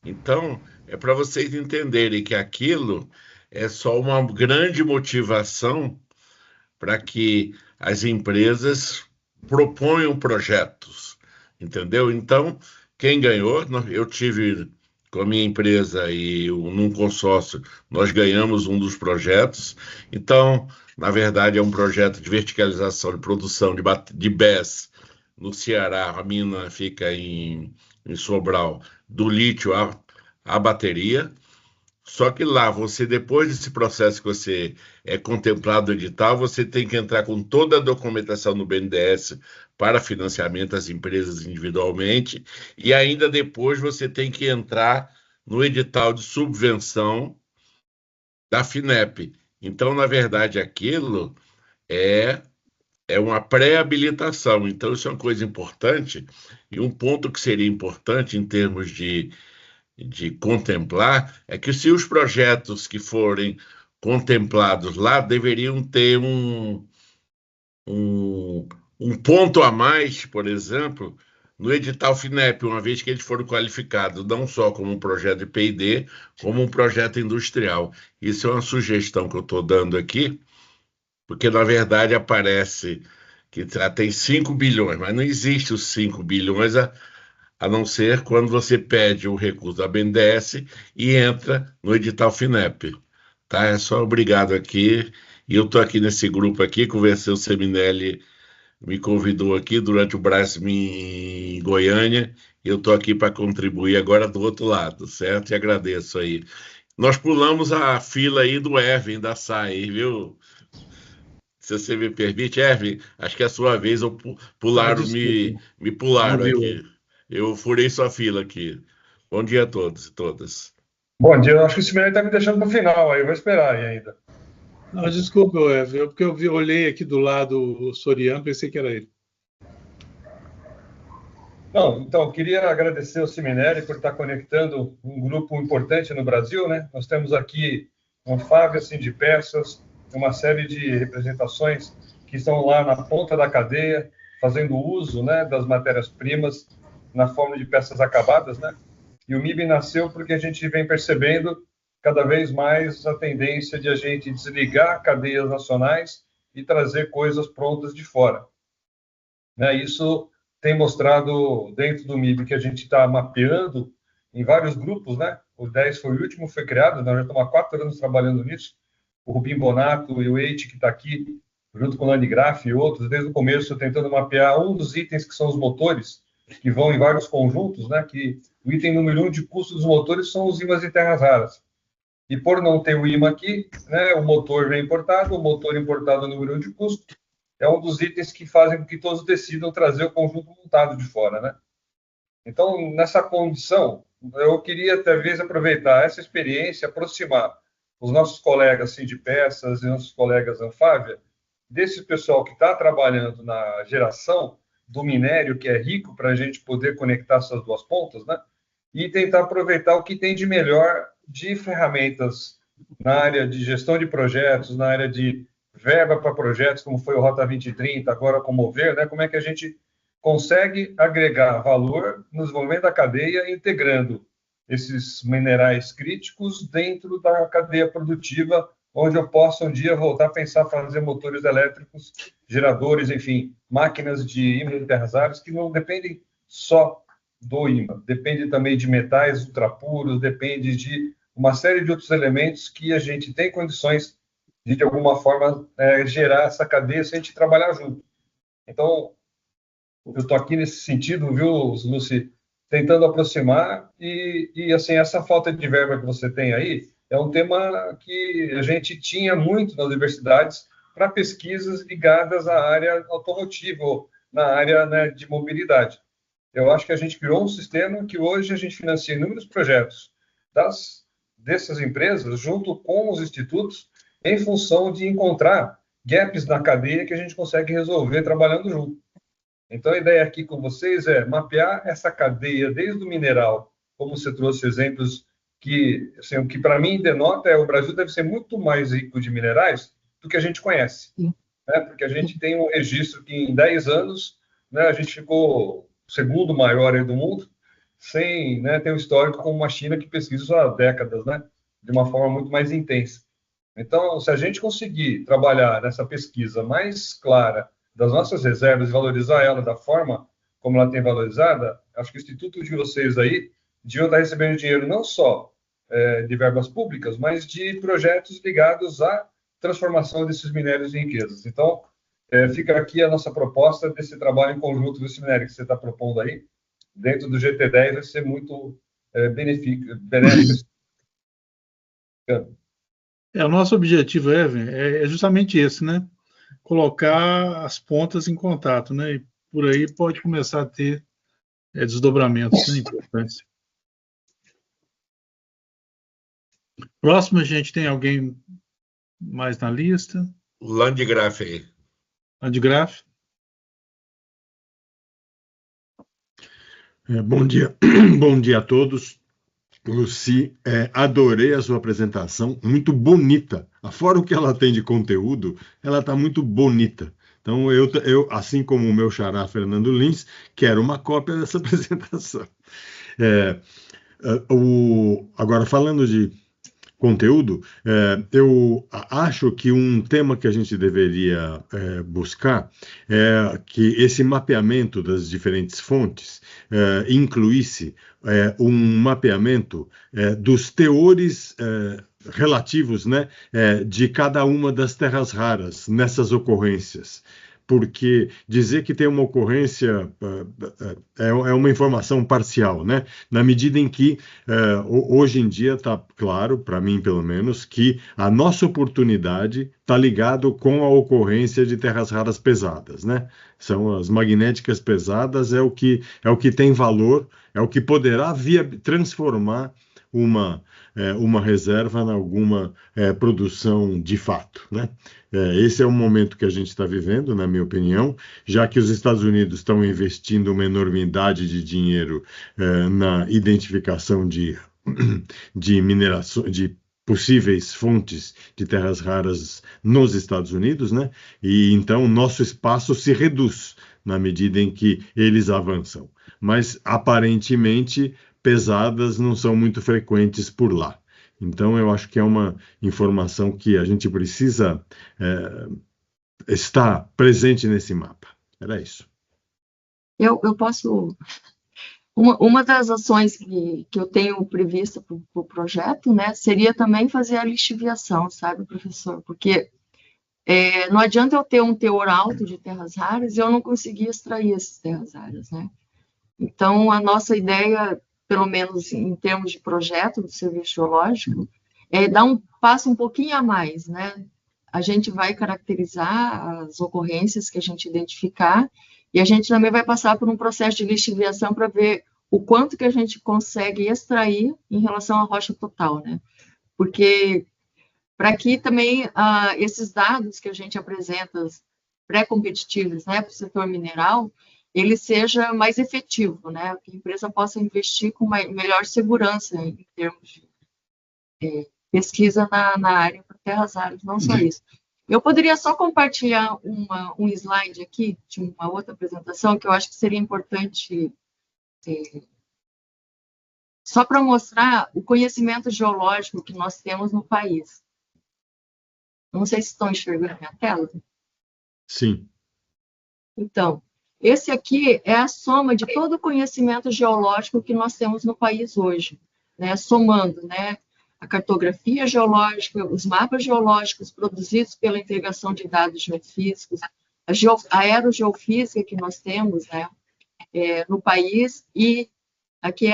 Então, é para vocês entenderem que aquilo é só uma grande motivação para que as empresas proponham projetos, entendeu? Então, quem ganhou, eu tive com a minha empresa e num consórcio, nós ganhamos um dos projetos. Então, na verdade, é um projeto de verticalização de produção de BESS no Ceará. A mina fica em Sobral, do lítio à bateria. Só que lá, depois desse processo que você é contemplado no edital, você tem que entrar com toda a documentação no BNDES para financiamento das empresas individualmente, e ainda depois você tem que entrar no edital de subvenção da FINEP. Então, na verdade, aquilo é uma pré-habilitação. Então, isso é uma coisa importante, e um ponto que seria importante em termos de contemplar é que se os projetos que forem contemplados lá deveriam ter um ponto a mais, por exemplo, no edital FINEP, uma vez que eles foram qualificados não só como um projeto de P&D, como um projeto industrial. Isso é uma sugestão que eu estou dando aqui, porque, na verdade, aparece que tem 5 bilhões, mas não existe os 5 bilhões a não ser quando você pede o recurso da BNDES e entra no edital FINEP. Tá? É só obrigado aqui. E eu estou aqui nesse grupo aqui, conversei, o Seminelli me convidou aqui durante o Brasmin em Goiânia, e eu estou aqui para contribuir agora do outro lado, certo? E agradeço aí. Nós pulamos a fila aí do Erwin, da SAI, viu? Se você me permite, Erwin, acho que é a sua vez, me pularam aqui. Eu furei sua fila aqui. Bom dia a todos e todas. Bom dia, eu acho que o Simeone está me deixando para o final, aí eu vou esperar aí ainda. Não, desculpa, Ever, porque eu olhei aqui do lado o Soriano, pensei que era ele. Não, então, eu queria agradecer ao Siminelli por estar conectando um grupo importante no Brasil, né? Nós temos aqui uma fábrica assim, de peças, uma série de representações que estão lá na ponta da cadeia, fazendo uso, né, das matérias-primas na forma de peças acabadas, né? E o MIB nasceu porque a gente vem percebendo cada vez mais a tendência de a gente desligar cadeias nacionais e trazer coisas prontas de fora. Né? Isso tem mostrado dentro do MIB que a gente está mapeando em vários grupos, né? O 10 foi o último, foi criado, nós já estamos há 4 anos trabalhando nisso. O Rubim Bonato e o Eite, que está aqui, junto com o Landgraf e outros, desde o começo, tentando mapear um dos itens que são os motores, que vão em vários conjuntos, né? Que o item número 1 de custo dos motores são os ímãs em terras raras. E por não ter o imã aqui, né, o motor vem importado, o motor importado no grande custo, é um dos itens que fazem com que todos decidam trazer o conjunto montado de fora, né? Então, nessa condição, eu queria, talvez, aproveitar essa experiência, aproximar os nossos colegas assim, de peças e nossos colegas Anfávia, desse pessoal que está trabalhando na geração do minério, que é rico para a gente poder conectar essas duas pontas, né? E tentar aproveitar o que tem de melhor de ferramentas na área de gestão de projetos, na área de verba para projetos, como foi o Rota 2030, agora com o Mover, né? Como é que a gente consegue agregar valor no desenvolvimento da cadeia, integrando esses minerais críticos dentro da cadeia produtiva, onde eu possa um dia voltar a pensar fazer motores elétricos, geradores, enfim, máquinas de ímã de terras raras que não dependem só do ímã, depende também de metais ultrapuros, depende de uma série de outros elementos que a gente tem condições de alguma forma, gerar essa cadeia se a gente trabalhar junto. Então, eu estou aqui nesse sentido, viu, Lucy, tentando aproximar e assim, essa falta de verba que você tem aí é um tema que a gente tinha muito nas universidades para pesquisas ligadas à área automotiva, na área, né, de mobilidade. Eu acho que a gente criou um sistema que hoje a gente financia inúmeros projetos dessas empresas junto com os institutos em função de encontrar gaps na cadeia que a gente consegue resolver trabalhando junto. Então, a ideia aqui com vocês é mapear essa cadeia desde o mineral, como você trouxe exemplos que, assim, o que para mim denota o Brasil deve ser muito mais rico de minerais do que a gente conhece, né? Porque a gente tem um registro que em 10 anos, né, a gente ficou o segundo maior aí do mundo, sem, né, ter um histórico como uma China que pesquisa isso há décadas, né, de uma forma muito mais intensa. Então, se a gente conseguir trabalhar nessa pesquisa mais clara das nossas reservas e valorizar ela da forma como ela tem valorizada, acho que o instituto de vocês aí deviam estar recebendo dinheiro não só de verbas públicas, mas de projetos ligados à transformação desses minérios em riquezas. Então, fica aqui a nossa proposta desse trabalho em conjunto desse minério que você está propondo aí, dentro do GT10, vai ser muito benéfico. O nosso objetivo, Evan, é justamente esse, né? Colocar as pontas em contato, né? E por aí pode começar a ter desdobramentos, né, importantes. Próximo, a gente tem alguém mais na lista? Landgraf aí. Landgraf. Bom dia. Bom dia a todos. Lucy, adorei a sua apresentação, muito bonita. Fora o que ela tem de conteúdo, ela está muito bonita. Então, eu, assim como o meu xará Fernando Lins, quero uma cópia dessa apresentação. Agora, falando de conteúdo, eu acho que um tema que a gente deveria buscar é que esse mapeamento das diferentes fontes incluísse um mapeamento dos teores relativos, né, de cada uma das terras raras nessas ocorrências. Porque dizer que tem uma ocorrência é uma informação parcial, né? Na medida em que hoje em dia está claro, para mim pelo menos, que a nossa oportunidade está ligado com a ocorrência de terras raras pesadas, né? São as magnéticas pesadas, é o que tem valor, é o que poderá transformar uma reserva em alguma produção de fato, né? Esse é o momento que a gente está vivendo, na minha opinião, já que os Estados Unidos estão investindo uma enormidade de dinheiro na identificação de mineração, de possíveis fontes de terras raras nos Estados Unidos, né? E então nosso espaço se reduz na medida em que eles avançam. Mas aparentemente pesadas não são muito frequentes por lá. Então, eu acho que é uma informação que a gente precisa estar presente nesse mapa. Era isso. Eu posso... Uma das ações que eu tenho prevista para o projeto, né, seria também fazer a lixiviação, sabe, professor? Porque não adianta eu ter um teor alto de terras raras e eu não conseguir extrair essas terras raras, né? Então, a nossa ideia, pelo menos em termos de projeto do Serviço Geológico, dar um passo um pouquinho a mais, né? A gente vai caracterizar as ocorrências que a gente identificar e a gente também vai passar por um processo de lixiviação para ver o quanto que a gente consegue extrair em relação à rocha total, né? Porque para que também esses dados que a gente apresenta, pré-competitivos, né, para o setor mineral, ele seja mais efetivo, né? Que a empresa possa investir com melhor segurança em termos de pesquisa na área para terras áridas, não só isso. Eu poderia só compartilhar um slide aqui de uma outra apresentação que eu acho que seria importante só para mostrar o conhecimento geológico que nós temos no país. Não sei se estão enxergando a minha tela. Sim. Então, esse aqui é a soma de todo o conhecimento geológico que nós temos no país hoje, né? Somando, né, a cartografia geológica, os mapas geológicos produzidos pela integração de dados geofísicos, a aerogeofísica que nós temos, né, no país, e aqui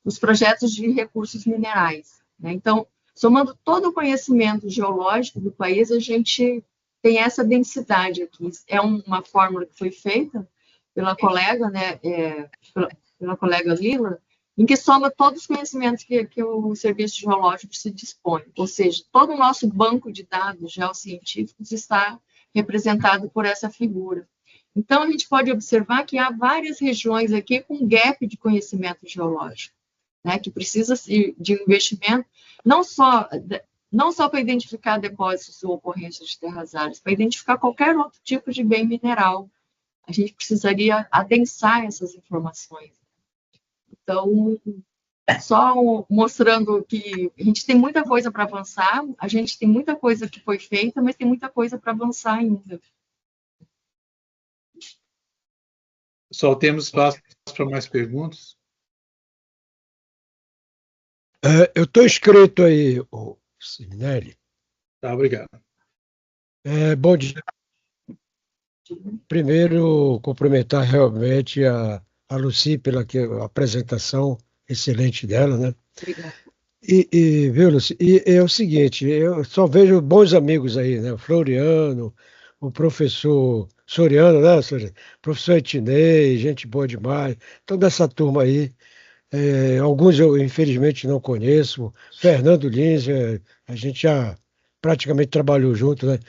os projetos de recursos minerais, né? Então, somando todo o conhecimento geológico do país, a gente tem essa densidade aqui. É uma fórmula que foi feita pela colega, né, pela colega Lila, em que soma todos os conhecimentos que o Serviço Geológico se dispõe. Ou seja, todo o nosso banco de dados geocientíficos está representado por essa figura. Então, a gente pode observar que há várias regiões aqui com gap de conhecimento geológico, né, que precisa de investimento, não só para identificar depósitos ou ocorrências de terras áridas, para identificar qualquer outro tipo de bem mineral. A gente precisaria adensar essas informações. Então, só mostrando que a gente tem muita coisa para avançar, a gente tem muita coisa que foi feita, mas tem muita coisa para avançar ainda. Só temos espaço para mais perguntas. Eu estou inscrito aí, Siminelli. Tá, obrigado. Bom dia. Primeiro, cumprimentar realmente a Lucy pela apresentação excelente dela, né? Obrigada. Viu, Lucy? E é o seguinte, eu só vejo bons amigos aí, né? O Floriano, o professor Soriano, né, Soriano? Professor Etinei, gente boa demais. Toda essa turma aí. Alguns eu, infelizmente, não conheço. Fernando Lins, a gente já praticamente trabalhou junto, né?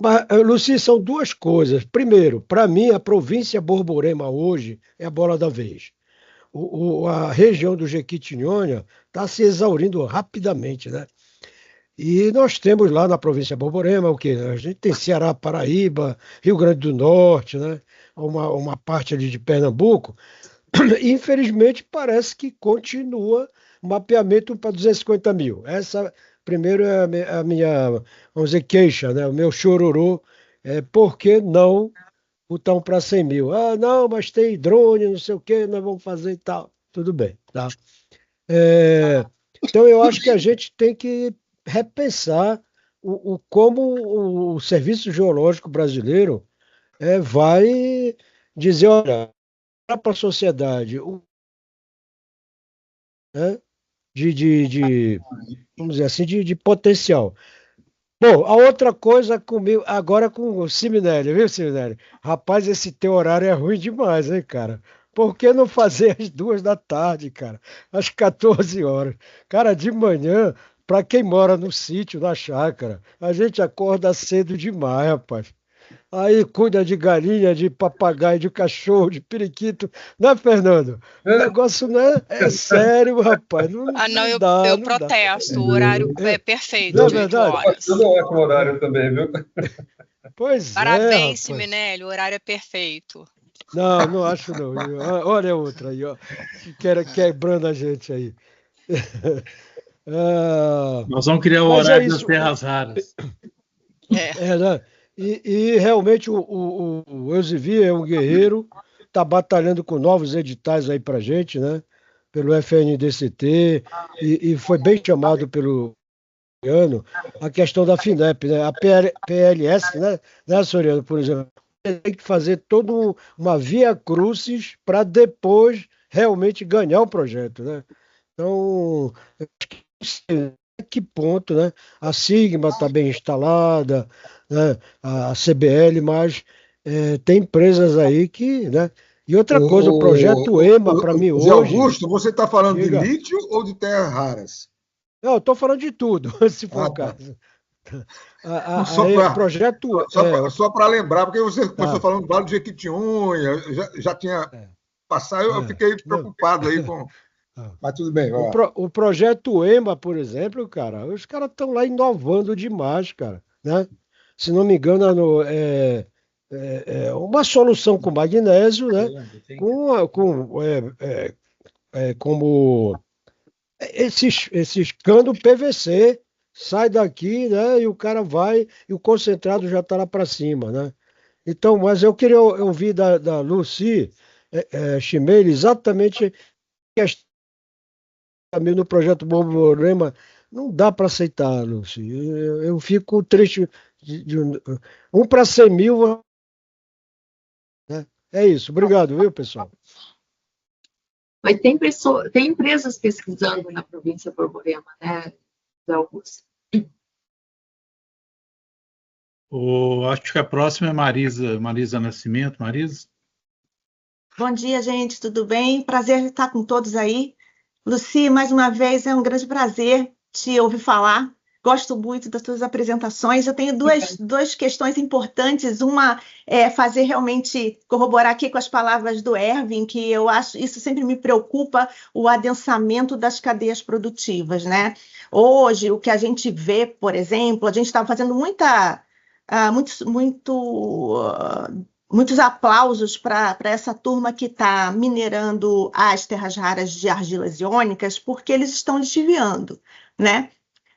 Mas, Lucy, são duas coisas. Primeiro, para mim, a província Borborema hoje é a bola da vez. A região do Jequitinhonha está se exaurindo rapidamente, né? E nós temos lá na província Borborema o quê? A gente tem Ceará, Paraíba, Rio Grande do Norte, né? Uma parte ali de Pernambuco. Infelizmente, parece que continua o mapeamento para 250 mil. Essa, primeiro, é a minha, vamos dizer, queixa, né? O meu chororô é por que não botar para 100 mil? Ah, não, mas tem drone, não sei o que, nós vamos fazer e tal. Tudo bem, tá? Então, eu acho que a gente tem que repensar como o Serviço Geológico Brasileiro vai dizer, olha, para a sociedade, né, vamos dizer assim, de potencial. Bom, a outra coisa comigo, agora com o Siminelli, viu, Siminelli? Rapaz, esse teu horário é ruim demais, hein, cara? Por que não fazer às 2 da tarde, cara? Às 14 horas. Cara, de manhã, para quem mora no sítio, na chácara, a gente acorda cedo demais, rapaz. Aí cuida de galinha, de papagaio, de cachorro, de periquito. Né, Fernando? O negócio não é sério, rapaz. Não eu dá. protesto. O horário é perfeito. Não é 8 verdade? horas. Tudo é ótimo horário também, viu? Pois Parabéns, é, Siminelli. O horário é perfeito. Não acho não. Olha a outra aí, ó. Quebrando a gente aí. Nós vamos criar o horário das terras raras. Né? E realmente o Elsevier é um guerreiro, está batalhando com novos editais aí para a gente, né? Pelo FNDCT, e foi bem chamado pelo Soriano a questão da FINEP, né? A PLS, né, Soriano, por exemplo, tem que fazer toda uma via crucis para depois realmente ganhar o projeto, né? Então, que ponto, né? A Sigma está bem instalada, né? A CBL, mas tem empresas aí que, né? E outra coisa, o projeto EMA, para mim, Zé hoje... Augusto, você está falando de Diga. lítio ou de terras raras? Não, eu estou falando de tudo, se for o Tá. caso. Só Projeto... para lembrar, porque você começou Tá. falando do Vale do Jequitinhonha, já tinha passado, eu fiquei preocupado aí com... Mas tudo bem, vai lá. O projeto EMA, por exemplo, cara, os caras estão lá inovando demais, cara, né? Se não me engano, uma solução com magnésio, né? Como esses canos PVC, sai daqui, né? E o cara vai e o concentrado já está lá para cima, né? Então, mas eu queria ouvir da Lucy Chimelli exatamente também no projeto Borborema, não dá para aceitar, Lúcio. Eu fico triste. Um para 100 mil. Né? É isso. Obrigado, viu, pessoal? Mas tem empresas pesquisando na província Borborema, né, Zé Augusto? Acho que a próxima é Marisa Nascimento. Marisa? Bom dia, gente, tudo bem? Prazer estar com todos aí. Lucy, mais uma vez, é um grande prazer te ouvir falar. Gosto muito das suas apresentações. Eu tenho duas questões importantes. Uma é fazer realmente corroborar aqui com as palavras do Erwin, que eu acho, isso sempre me preocupa, o adensamento das cadeias produtivas, né? Hoje, o que a gente vê, por exemplo, a gente está fazendo muitos aplausos para essa turma que está minerando as terras raras de argilas iônicas, porque eles estão lixiviando, né?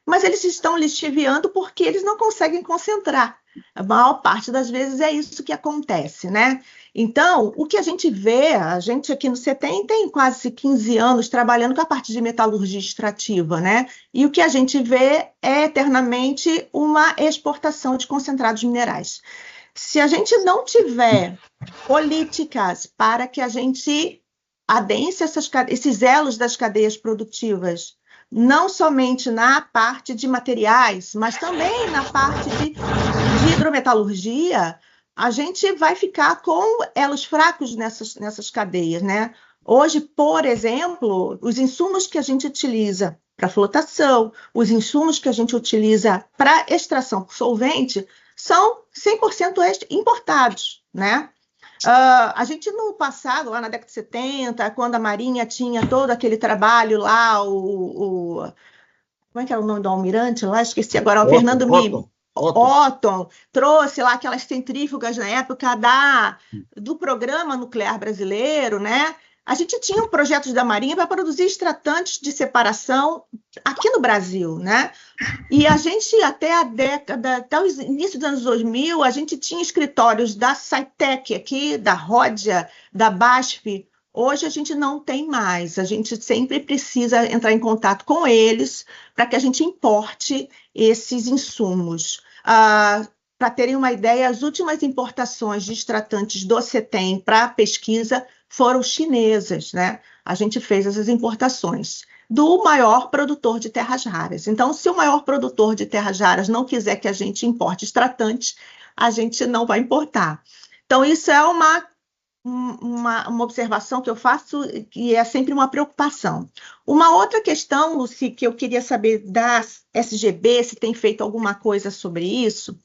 Mas eles estão lixiviando porque eles não conseguem concentrar. A maior parte das vezes é isso que acontece, né? Então, o que a gente vê, a gente aqui no CETEM tem quase 15 anos trabalhando com a parte de metalurgia extrativa, né? E o que a gente vê é eternamente uma exportação de concentrados minerais. Se a gente não tiver políticas para que a gente adense esses elos das cadeias produtivas, não somente na parte de materiais, mas também na parte de hidrometalurgia, a gente vai ficar com elos fracos nessas cadeias, né? Hoje, por exemplo, os insumos que a gente utiliza para flotação, os insumos que a gente utiliza para extração por solvente, são 100% importados, né? A gente no passado, lá na década de 70, quando a Marinha tinha todo aquele trabalho lá, como é que era o nome do almirante lá? Esqueci agora, o Fernando Otton trouxe lá aquelas centrífugas na época do programa nuclear brasileiro, né? A gente tinha projetos da Marinha para produzir extratantes de separação aqui no Brasil, né? E a gente, até o início dos anos 2000, a gente tinha escritórios da Saitec aqui, da Ródia, da BASF. Hoje a gente não tem mais. A gente sempre precisa entrar em contato com eles para que a gente importe esses insumos. Para terem uma ideia, as últimas importações de extratantes do CETEM para pesquisa foram chinesas, né? A gente fez essas importações do maior produtor de terras raras. Então, se o maior produtor de terras raras não quiser que a gente importe extratantes, a gente não vai importar. Então, isso é uma observação que eu faço e é sempre uma preocupação. Uma outra questão, Lucy, que eu queria saber da SGB, se tem feito alguma coisa sobre isso,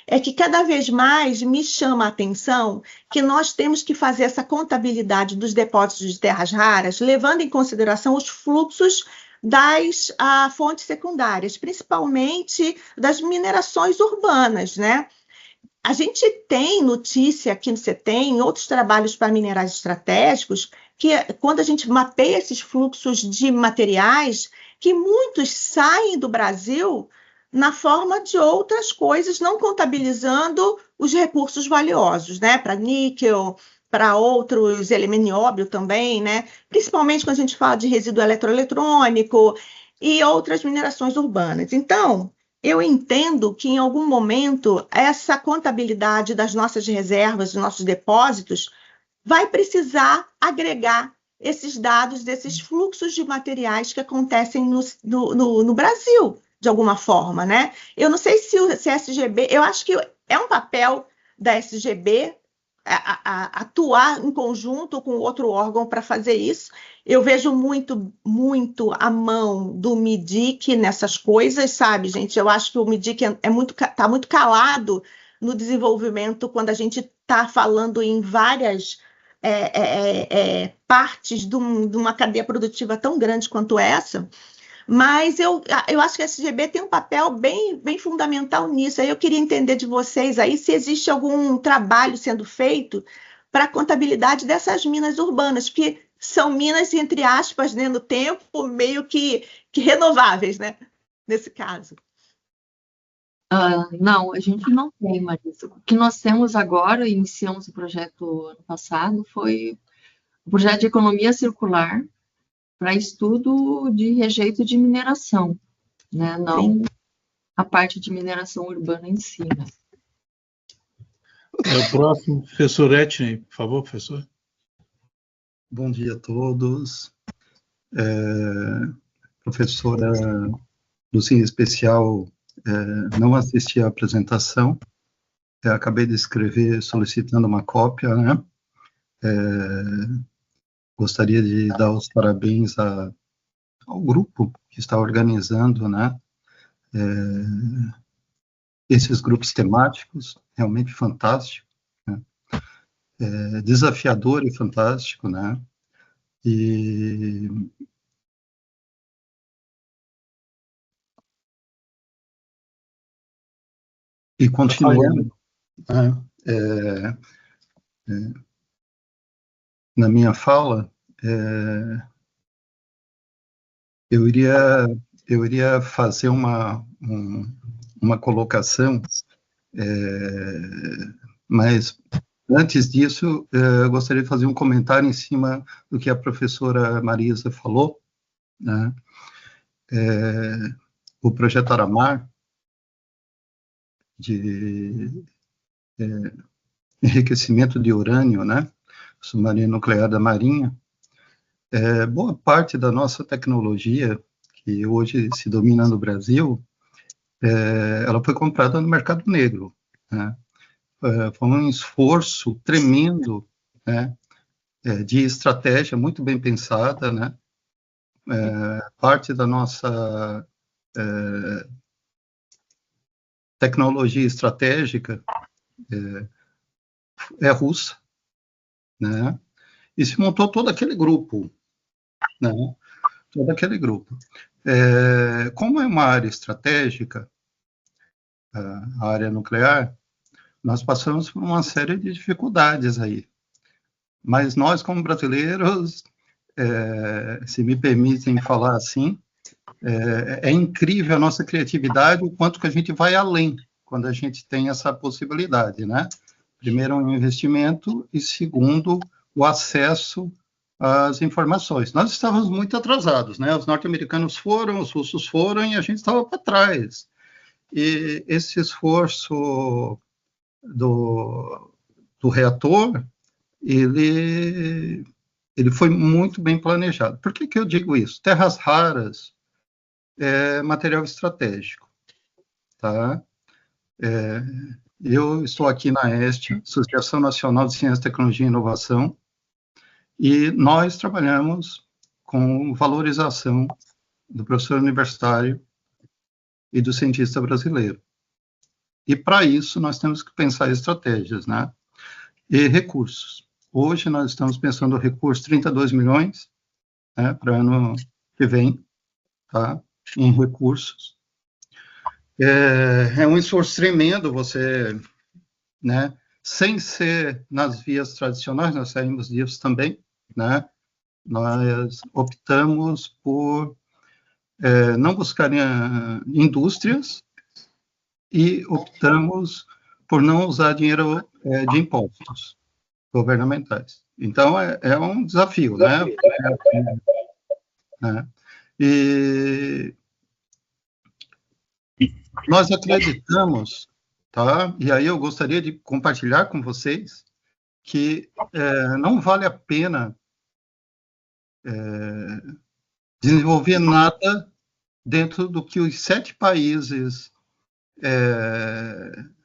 é que cada vez mais me chama a atenção que nós temos que fazer essa contabilidade dos depósitos de terras raras, levando em consideração os fluxos das fontes secundárias, principalmente das minerações urbanas, né? A gente tem notícia aqui no CETEM, outros trabalhos para minerais estratégicos, que quando a gente mapeia esses fluxos de materiais, que muitos saem do Brasil na forma de outras coisas, não contabilizando os recursos valiosos, né? Para níquel, para outros elementos nióbio também, né? Principalmente quando a gente fala de resíduo eletroeletrônico e outras minerações urbanas. Então, eu entendo que, em algum momento, essa contabilidade das nossas reservas, dos nossos depósitos, vai precisar agregar esses dados desses fluxos de materiais que acontecem no Brasil, de alguma forma, né? Eu não sei se a SGB, eu acho que é um papel da SGB atuar em conjunto com outro órgão para fazer isso. Eu vejo muito a mão do MIDIC nessas coisas, sabe, gente? Eu acho que o MIDIC está muito calado no desenvolvimento quando a gente está falando em várias partes de uma cadeia produtiva tão grande quanto essa. Mas eu acho que a SGB tem um papel bem fundamental nisso. Aí eu queria entender de vocês aí se existe algum trabalho sendo feito para a contabilidade dessas minas urbanas, porque são minas, entre aspas, né, no tempo, meio que renováveis, né, nesse caso. Não, a gente não tem, Marisa. O que nós temos agora, iniciamos o projeto ano passado, foi o projeto de economia circular, para estudo de rejeito de mineração, né? Não a parte de mineração urbana em si. Né? O próximo, professor Etney, por favor, professor. Bom dia a todos. Professora Lucinha, em especial, não assisti à apresentação, acabei de escrever solicitando uma cópia, né? Gostaria de dar os parabéns ao grupo que está organizando, né, esses grupos temáticos, realmente fantástico, né, desafiador e fantástico, né, e continuando, na minha fala, eu iria fazer uma colocação, mas antes disso, eu gostaria de fazer um comentário em cima do que a professora Marisa falou, né? O projeto Aramar, de enriquecimento de urânio, né? Submarino nuclear da Marinha, boa parte da nossa tecnologia, que hoje se domina no Brasil, ela foi comprada no mercado negro, né? Foi um esforço tremendo, né, de estratégia muito bem pensada, né? Parte da nossa tecnologia estratégica é russa, né? E se montou todo aquele grupo, né? Todo aquele grupo. Como é uma área estratégica, a área nuclear, nós passamos por uma série de dificuldades aí. Mas nós, como brasileiros, se me permitem falar assim, é incrível a nossa criatividade, o quanto que a gente vai além quando a gente tem essa possibilidade, né? Primeiro, um investimento, e segundo, o acesso às informações. Nós estávamos muito atrasados, né? Os norte-americanos foram, os russos foram, e a gente estava para trás. E esse esforço do reator, ele foi muito bem planejado. Por que eu digo isso? Terras raras é material estratégico, tá? Eu estou aqui na EST, Associação Nacional de Ciência, Tecnologia e Inovação, e nós trabalhamos com valorização do professor universitário e do cientista brasileiro. E, para isso, nós temos que pensar em estratégias, né? E recursos. Hoje, nós estamos pensando no recurso 32 milhões, né, para ano que vem, tá? Em recursos. É um esforço tremendo você, né, sem ser nas vias tradicionais, nós saímos disso também, né, nós optamos por não buscar indústrias e optamos por não usar dinheiro de impostos governamentais. Então, é um desafio, né? E nós acreditamos, tá? E aí eu gostaria de compartilhar com vocês que não vale a pena desenvolver nada dentro do que os 7 países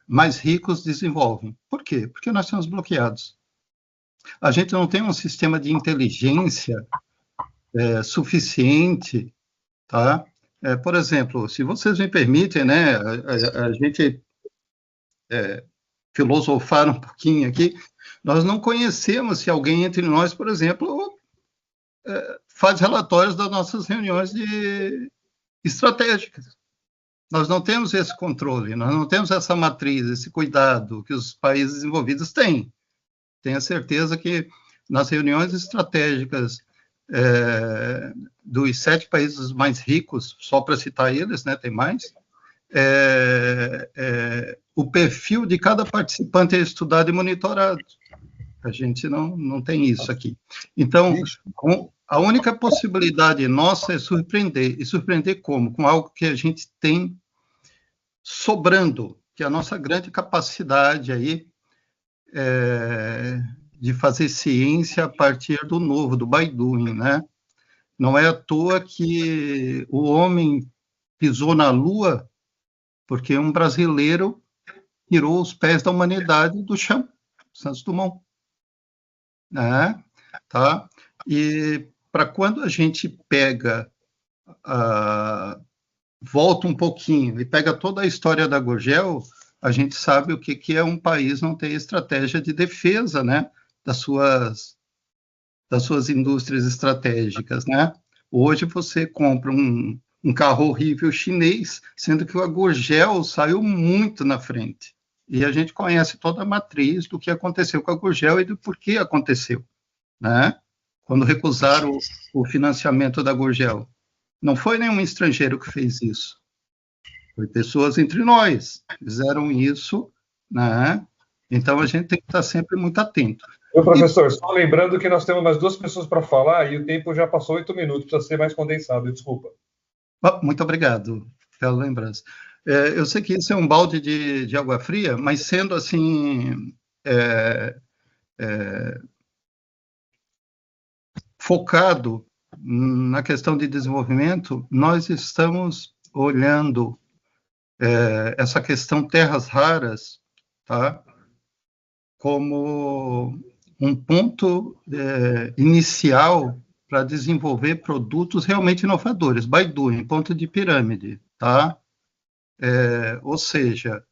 mais ricos desenvolvem. Por quê? Porque nós estamos bloqueados. A gente não tem um sistema de inteligência suficiente, tá? Por exemplo, se vocês me permitem, né, a gente filosofar um pouquinho aqui, nós não conhecemos se alguém entre nós, por exemplo, faz relatórios das nossas reuniões estratégicas. Nós não temos esse controle, nós não temos essa matriz, esse cuidado que os países desenvolvidos têm. Tenho certeza que nas reuniões estratégicas dos 7 países mais ricos, só para citar eles, né, tem mais, o perfil de cada participante é estudado e monitorado. A gente não tem isso aqui. Então, a única possibilidade nossa é surpreender. E surpreender como? Com algo que a gente tem sobrando, que é a nossa grande capacidade aí de fazer ciência a partir do novo, do by doing, né? Não é à toa que o homem pisou na Lua porque um brasileiro tirou os pés da humanidade do chão, Santos Dumont. Né? Tá? E para quando a gente pega, volta um pouquinho e pega toda a história da Gurgel, a gente sabe o que é um país não ter estratégia de defesa, né, das suas indústrias estratégicas, né? Hoje você compra um carro horrível chinês, sendo que a Gurgel saiu muito na frente. E a gente conhece toda a matriz do que aconteceu com a Gurgel e do porquê aconteceu, né? Quando recusaram o financiamento da Gurgel. Não foi nenhum estrangeiro que fez isso. Foi pessoas entre nós que fizeram isso, né? Então, a gente tem que estar sempre muito atento. Professor, só lembrando que nós temos mais 2 pessoas para falar e o tempo já passou 8 minutos, precisa ser mais condensado, desculpa. Muito obrigado pela lembrança. Eu sei que isso é um balde de água fria, mas sendo assim, focado na questão de desenvolvimento, nós estamos olhando essa questão terras raras, tá, como um ponto inicial para desenvolver produtos realmente inovadores, by doing, ponto de pirâmide, tá? Ou seja,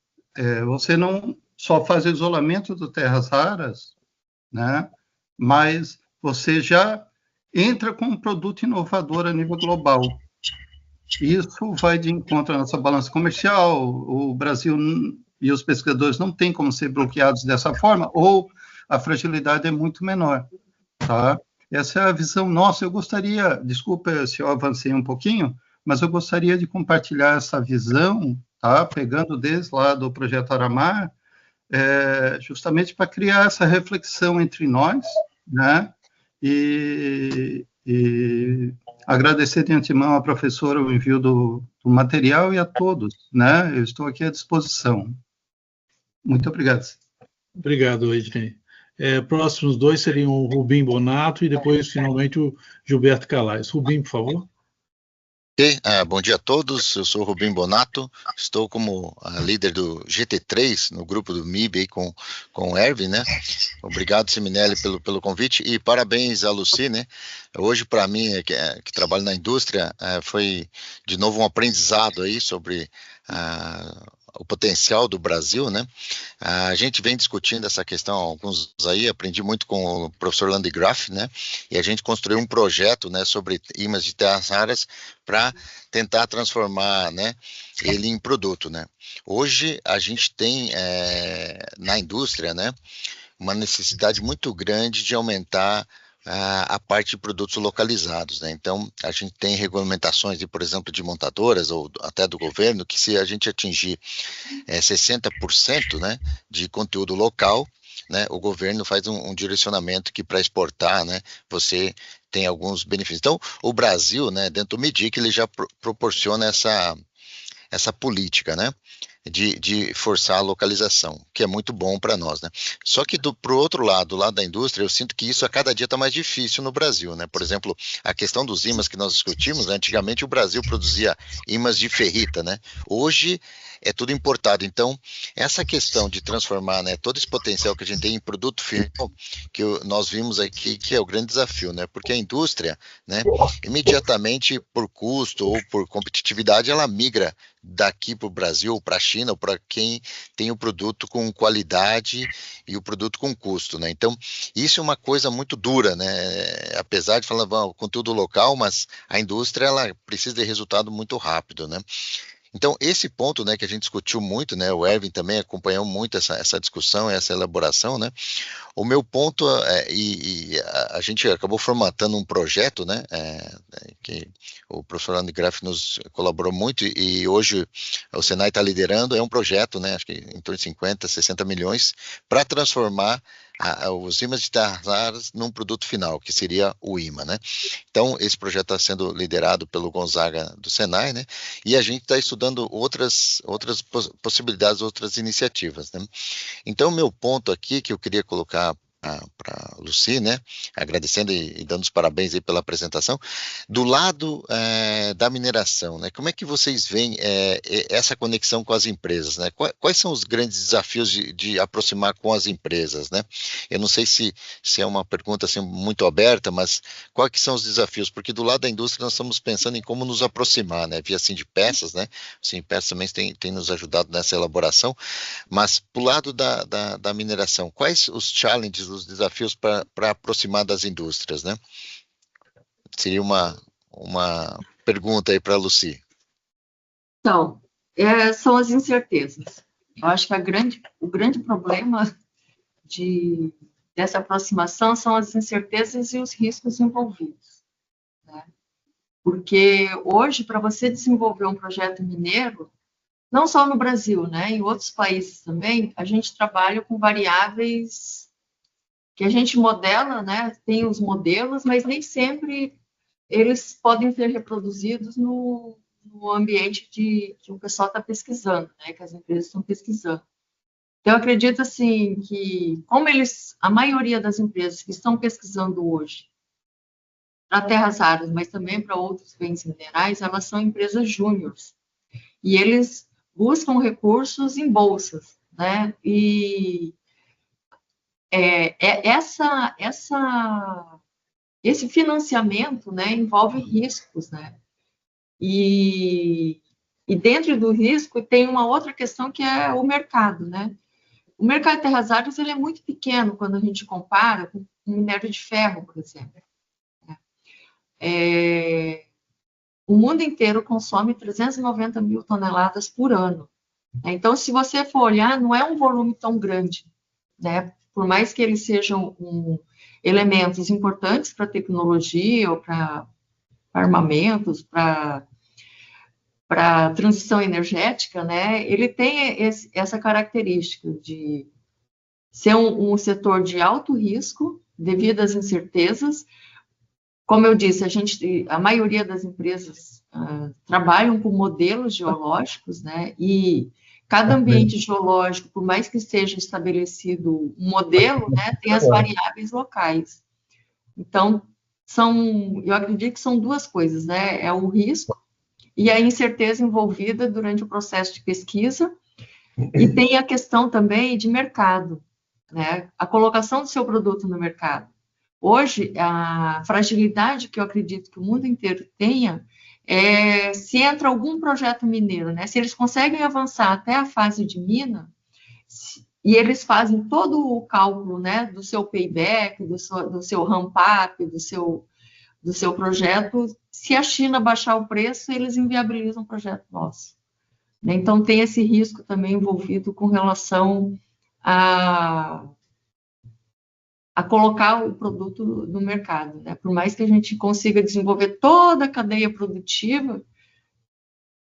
você não só faz isolamento de terras raras, né? Mas você já entra com um produto inovador a nível global. Isso vai de encontro à nossa balança comercial. O Brasil e os pesquisadores não têm como ser bloqueados dessa forma, ou a fragilidade é muito menor, tá? Essa é a visão nossa. Eu gostaria, desculpa se eu avancei um pouquinho, mas eu gostaria de compartilhar essa visão, tá? Pegando desde lá do Projeto Aramar, justamente para criar essa reflexão entre nós, né? E agradecer de antemão à professora o envio do material e a todos, né? Eu estou aqui à disposição. Muito obrigado. Obrigado, Ednei. Próximos 2 seriam o Rubim Bonato e depois, finalmente, o Gilberto Calais. Rubim, por favor. Ok, bom dia a todos, eu sou o Rubim Bonato, estou como líder do GT3, no grupo do MIB aí com o Erwin, né? Obrigado, Siminelli, pelo convite e parabéns a Lucy, né? Hoje, para mim, que trabalho na indústria, foi de novo um aprendizado aí sobre o potencial do Brasil, né? A gente vem discutindo essa questão há alguns aí, aprendi muito com o professor Landgraf, né? E a gente construiu um projeto, né, sobre imãs de terras raras para tentar transformar, né, ele em produto, né? Hoje a gente tem na indústria, né, uma necessidade muito grande de aumentar a parte de produtos localizados, né? Então, a gente tem regulamentações, por exemplo, de montadoras ou até do governo, que se a gente atingir 60%, né, de conteúdo local, né, o governo faz um direcionamento que para exportar, né, você tem alguns benefícios. Então, o Brasil, né, dentro do MIDIC, ele já proporciona essa política, né? de forçar a localização, que é muito bom para nós, né? Só que para o outro lado, do lado da indústria, eu sinto que isso a cada dia está mais difícil no Brasil, né? Por exemplo, a questão dos ímãs que nós discutimos, né? Antigamente o Brasil produzia ímãs de ferrita, né? Hoje é tudo importado. Então, essa questão de transformar, né, todo esse potencial que a gente tem em produto final, que nós vimos aqui, que é o grande desafio, né? Porque a indústria, né, imediatamente por custo ou por competitividade, ela migra daqui para o Brasil, para a China, ou para quem tem o produto com qualidade e o produto com custo, né? Então, isso é uma coisa muito dura, né? Apesar de falar conteúdo local, mas a indústria, ela precisa de resultado muito rápido, né? Então, esse ponto, né, que a gente discutiu muito, né, o Erwin também acompanhou muito essa discussão, essa elaboração, né, o meu ponto, a gente acabou formatando um projeto, né, que o professor Andy Graff nos colaborou muito, e hoje o Senai está liderando, é um projeto, né, acho que em torno de 50, 60 milhões, para transformar os ímãs de terras raras num produto final, que seria o imã, né? Então, esse projeto está sendo liderado pelo Gonzaga do Senai, né? E a gente está estudando outras possibilidades, outras iniciativas, né? Então, meu ponto aqui que eu queria colocar para Lucy, né, agradecendo e dando os parabéns aí pela apresentação, do lado da mineração, né, como é que vocês veem essa conexão com as empresas, né, quais são os grandes desafios de aproximar com as empresas, né? Eu não sei se é uma pergunta assim, muito aberta, mas quais que são os desafios, porque do lado da indústria nós estamos pensando em como nos aproximar, né, via Sindpeças, né, Sindpeças também tem nos ajudado nessa elaboração, mas pro lado da mineração, quais os challenges, os desafios para aproximar das indústrias, né? Seria uma pergunta aí para a Lucy. Então, são as incertezas. Eu acho que o grande problema dessa aproximação são as incertezas e os riscos envolvidos, né? Porque hoje, para você desenvolver um projeto mineiro, não só no Brasil, né, em outros países também, a gente trabalha com variáveis que a gente modela, né, tem os modelos, mas nem sempre eles podem ser reproduzidos no ambiente que o pessoal está pesquisando, né, que as empresas estão pesquisando. Então, eu acredito, assim, que como a maioria das empresas que estão pesquisando hoje para terras raras, mas também para outros bens minerais, elas são empresas júniores. E eles buscam recursos em bolsas, né, esse financiamento, né, envolve riscos, né? E dentro do risco tem uma outra questão que é o mercado, né? O mercado de terras raras ele é muito pequeno quando a gente compara com o minério de ferro, por exemplo. O mundo inteiro consome 390 mil toneladas por ano. Então, se você for olhar, não é um volume tão grande, né? Por mais que eles sejam elementos importantes para tecnologia ou para armamentos, para transição energética, né, ele tem essa característica de ser um setor de alto risco devido às incertezas. Como eu disse, a maioria das empresas trabalham com modelos geológicos, né, e cada ambiente geológico, por mais que seja estabelecido um modelo, né, tem as variáveis locais. Então, eu acredito que são duas coisas, né? É o risco e a incerteza envolvida durante o processo de pesquisa, e tem a questão também de mercado, né? A colocação do seu produto no mercado. Hoje, a fragilidade que eu acredito que o mundo inteiro tenha se entra algum projeto mineiro, né? Se eles conseguem avançar até a fase de mina, e eles fazem todo o cálculo, né, do seu payback, do seu ramp-up, do seu projeto, se a China baixar o preço, eles inviabilizam o projeto nosso. Então, tem esse risco também envolvido com relação a colocar o produto no mercado, né? Por mais que a gente consiga desenvolver toda a cadeia produtiva,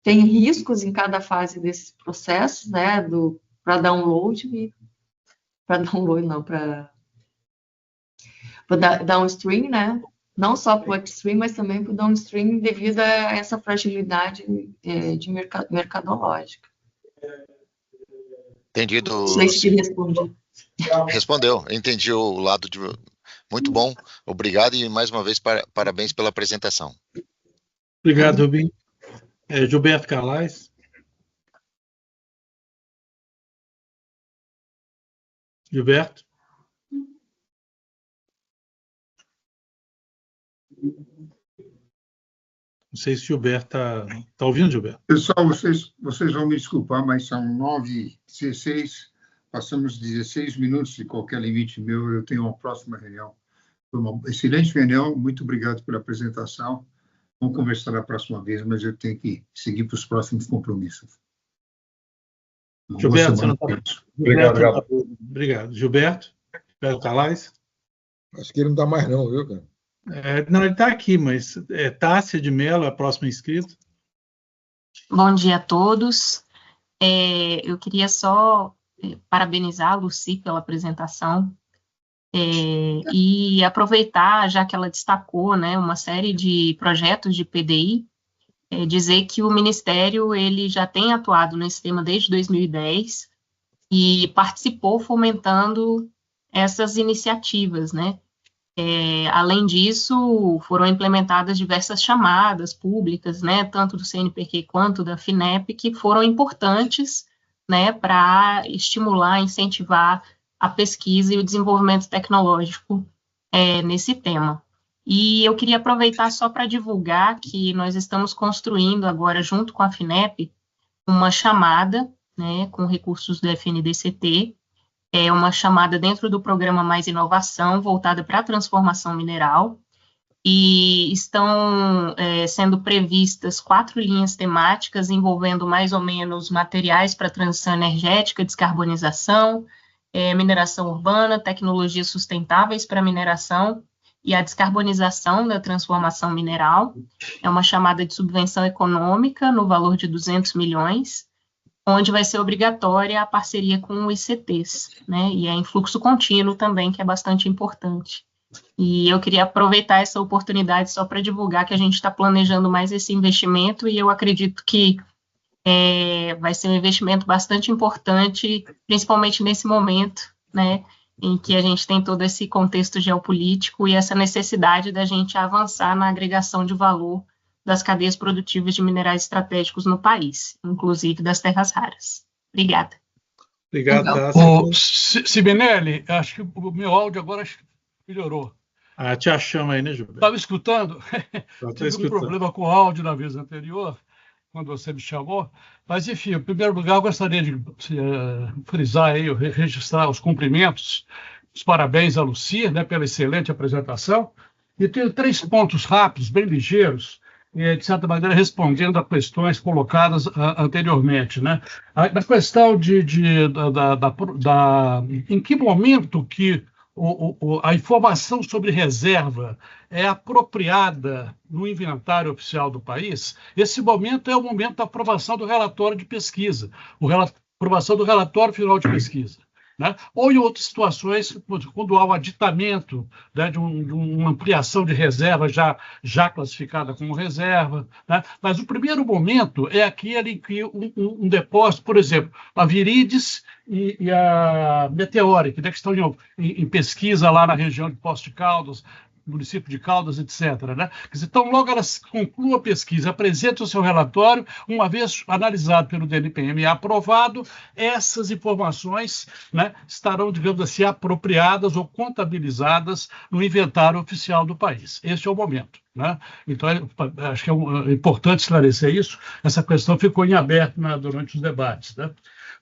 tem riscos em cada fase desses processos, né? Para download, para downstream, né? Não só para o upstream, mas também para o downstream, devido a essa fragilidade mercadológica. Entendido. Não sei se respondi. Respondeu, entendi o lado de... Muito bom, obrigado e mais uma vez parabéns pela apresentação. Obrigado, Rubim. Gilberto Calais. Gilberto. Não sei se o Gilberto está ouvindo, Gilberto. Pessoal, vocês vão me desculpar, mas são 9h16, passamos 16 minutos de qualquer limite meu, eu tenho uma próxima reunião. Foi uma excelente reunião, muito obrigado pela apresentação. Vamos conversar na próxima vez, mas eu tenho que seguir para os próximos compromissos. Gilberto, você não está... Obrigado. Obrigado. Gilberto Calais. Acho que ele não está mais não, viu, cara? Não, ele está aqui, mas Tássia de Mello, a próxima inscrita. Bom dia a todos. Eu queria só parabenizar a Lucy pela apresentação e aproveitar, já que ela destacou, né, uma série de projetos de PDI, dizer que o Ministério ele já tem atuado nesse tema desde 2010 e participou fomentando essas iniciativas, né? Além disso, foram implementadas diversas chamadas públicas, né, tanto do CNPq quanto da FINEP, que foram importantes, né, para estimular, incentivar a pesquisa e o desenvolvimento tecnológico nesse tema. E eu queria aproveitar só para divulgar que nós estamos construindo agora, junto com a FINEP, uma chamada, né, com recursos do FNDCT, uma chamada dentro do programa Mais Inovação, voltada para a transformação mineral, e estão sendo previstas 4 linhas temáticas envolvendo mais ou menos materiais para transição energética, descarbonização, mineração urbana, tecnologias sustentáveis para mineração e a descarbonização da transformação mineral. É uma chamada de subvenção econômica no valor de 200 milhões, onde vai ser obrigatória a parceria com os ICTs, né, e em fluxo contínuo também, que é bastante importante. E eu queria aproveitar essa oportunidade só para divulgar que a gente está planejando mais esse investimento, e eu acredito que vai ser um investimento bastante importante, principalmente nesse momento, né, em que a gente tem todo esse contexto geopolítico e essa necessidade da gente avançar na agregação de valor das cadeias produtivas de minerais estratégicos no país, inclusive das terras raras. Obrigada. Obrigado, Tássia. Siminelli, acho que o meu áudio agora melhorou. Te achamos aí, né, Gilberto? Estava escutando. Tive um problema com o áudio na vez anterior, quando você me chamou. Mas, enfim, em primeiro lugar, eu gostaria de frisar aí, registrar os cumprimentos, os parabéns à Lucy, né, pela excelente apresentação. E tenho 3 pontos rápidos, bem ligeiros, de certa maneira, respondendo a questões colocadas anteriormente, né? A questão em que momento que a informação sobre reserva é apropriada no inventário oficial do país, esse momento é o momento da aprovação do relatório de pesquisa, aprovação do relatório final de pesquisa. Né? Ou em outras situações, quando há um aditamento, né, de uma ampliação de reserva já classificada como reserva. Né? Mas o primeiro momento é aquele em que um depósito, por exemplo, a Viridis e a Meteoric, né, que estão em pesquisa lá na região de Poços de Caldas, município de Caldas, etc. Né? Então, logo elas concluam a pesquisa, apresentam o seu relatório, uma vez analisado pelo DNPM e aprovado, essas informações, né, estarão, digamos assim, apropriadas ou contabilizadas no inventário oficial do país. Esse é o momento. Né? Então, acho que é importante esclarecer isso. Essa questão ficou em aberto durante os debates. Né?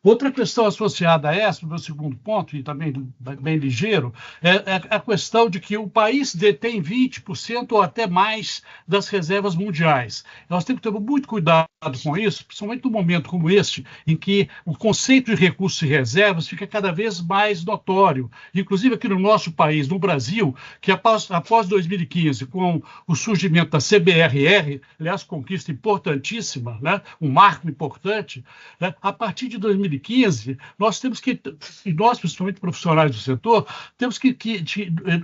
Outra questão associada a essa, o meu segundo ponto, e também bem ligeiro, é a questão de que o país detém 20% ou até mais das reservas mundiais. Nós temos que ter muito cuidado com isso, principalmente num momento como este, em que o conceito de recursos e reservas fica cada vez mais notório. Inclusive aqui no nosso país, no Brasil, que após 2015, com o surgimento da CBRR, aliás, conquista importantíssima, né, um marco importante, né, a partir de 2015, 2015, nós temos que, e nós, principalmente profissionais do setor, temos que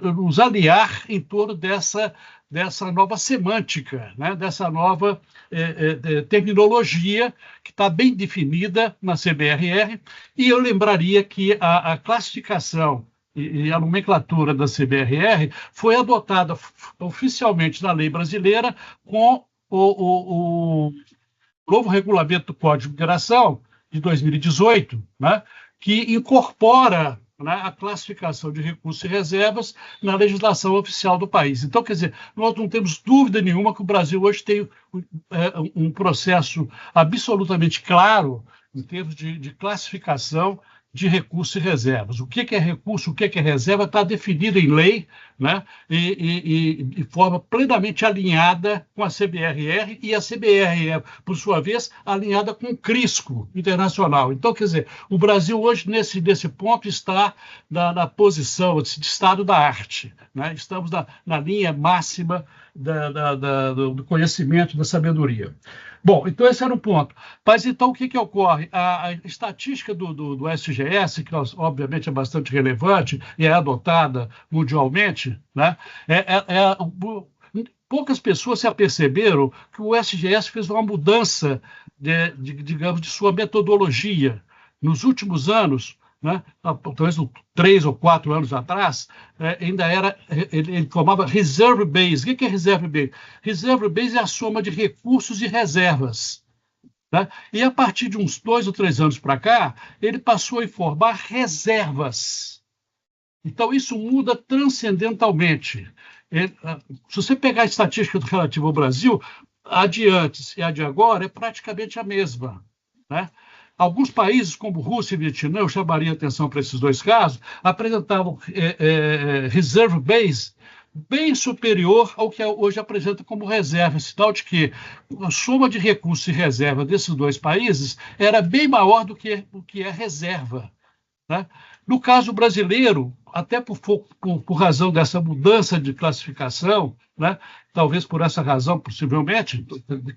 nos aliar em torno dessa nova semântica, né? Dessa nova terminologia que está bem definida na CBRR, e eu lembraria que a classificação e a nomenclatura da CBRR foi adotada oficialmente na lei brasileira com o novo regulamento do Código de Mineração de 2018, né, que incorpora, né, a classificação de recursos e reservas na legislação oficial do país. Então, quer dizer, nós não temos dúvida nenhuma que o Brasil hoje tem um processo absolutamente claro em termos de classificação de recursos e reservas. O que é recurso, o que é reserva, está definido em lei, né, e de forma plenamente alinhada com a CBRR, e a CBRR, por sua vez, alinhada com o CRISCO internacional. Então, quer dizer, o Brasil hoje, nesse ponto, está na posição de estado da arte, né? Estamos na linha máxima do conhecimento, da sabedoria. Bom, então esse era um ponto. Mas então o que ocorre? A estatística do SGS, que obviamente é bastante relevante e é adotada mundialmente, né? Poucas pessoas se aperceberam que o SGS fez uma mudança digamos, de sua metodologia. Nos últimos anos, né, talvez 3 ou 4 anos atrás, ele formava reserve base. O que é reserve base? Reserve base é a soma de recursos e reservas, né? E a partir de uns 2 ou 3 anos para cá, ele passou a informar reservas. Então, isso muda transcendentalmente. Se você pegar a estatística relativa ao Brasil, a de antes e a de agora é praticamente a mesma, né? Alguns países, como Rússia e Vietnã, eu chamaria atenção para esses 2 casos, apresentavam reserve base bem superior ao que hoje apresenta como reserva, sinal de que a soma de recursos e reserva desses 2 países era bem maior do que o que é reserva, né? No caso brasileiro, até por razão dessa mudança de classificação, né, talvez por essa razão, possivelmente,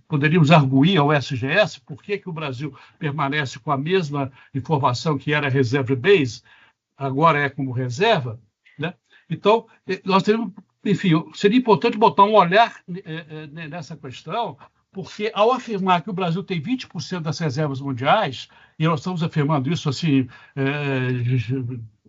poderíamos arguir ao SGS por que o Brasil permanece com a mesma informação que era reserve base, agora é como reserva, né? Então, nós temos, enfim, seria importante botar um olhar nessa questão, porque ao afirmar que o Brasil tem 20% das reservas mundiais, e nós estamos afirmando isso assim,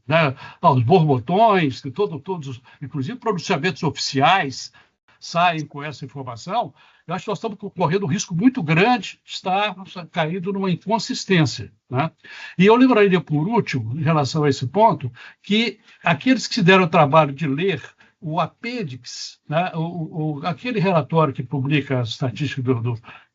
né, aos borbotões, que todos, inclusive pronunciamentos oficiais, saem com essa informação, eu acho que nós estamos correndo um risco muito grande de estar caindo numa inconsistência, né? E eu lembraria, por último, em relação a esse ponto, que aqueles que se deram o trabalho de ler o apêndice, né, aquele relatório que publica as estatísticas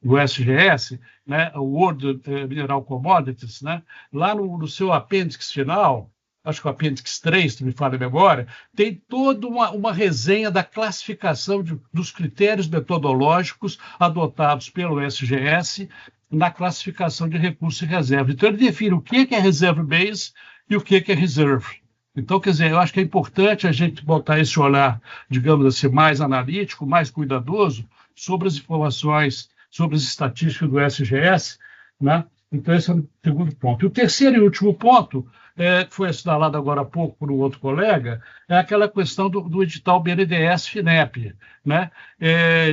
do SGS, né, o World Mineral Commodities, né, lá no seu apêndice final, acho que o apêndice 3, se me falha a memória, tem toda uma resenha da classificação dos critérios metodológicos adotados pelo SGS na classificação de recursos e reservas. Então, ele define o que é reserve base e o que é reserve. Então, quer dizer, eu acho que é importante a gente botar esse olhar, digamos assim, mais analítico, mais cuidadoso sobre as informações, sobre as estatísticas do SGS, né? Então, esse é o segundo ponto. E o terceiro e último ponto, que foi assinalado agora há pouco por um outro colega, é aquela questão do edital BNDES-FINEP, né?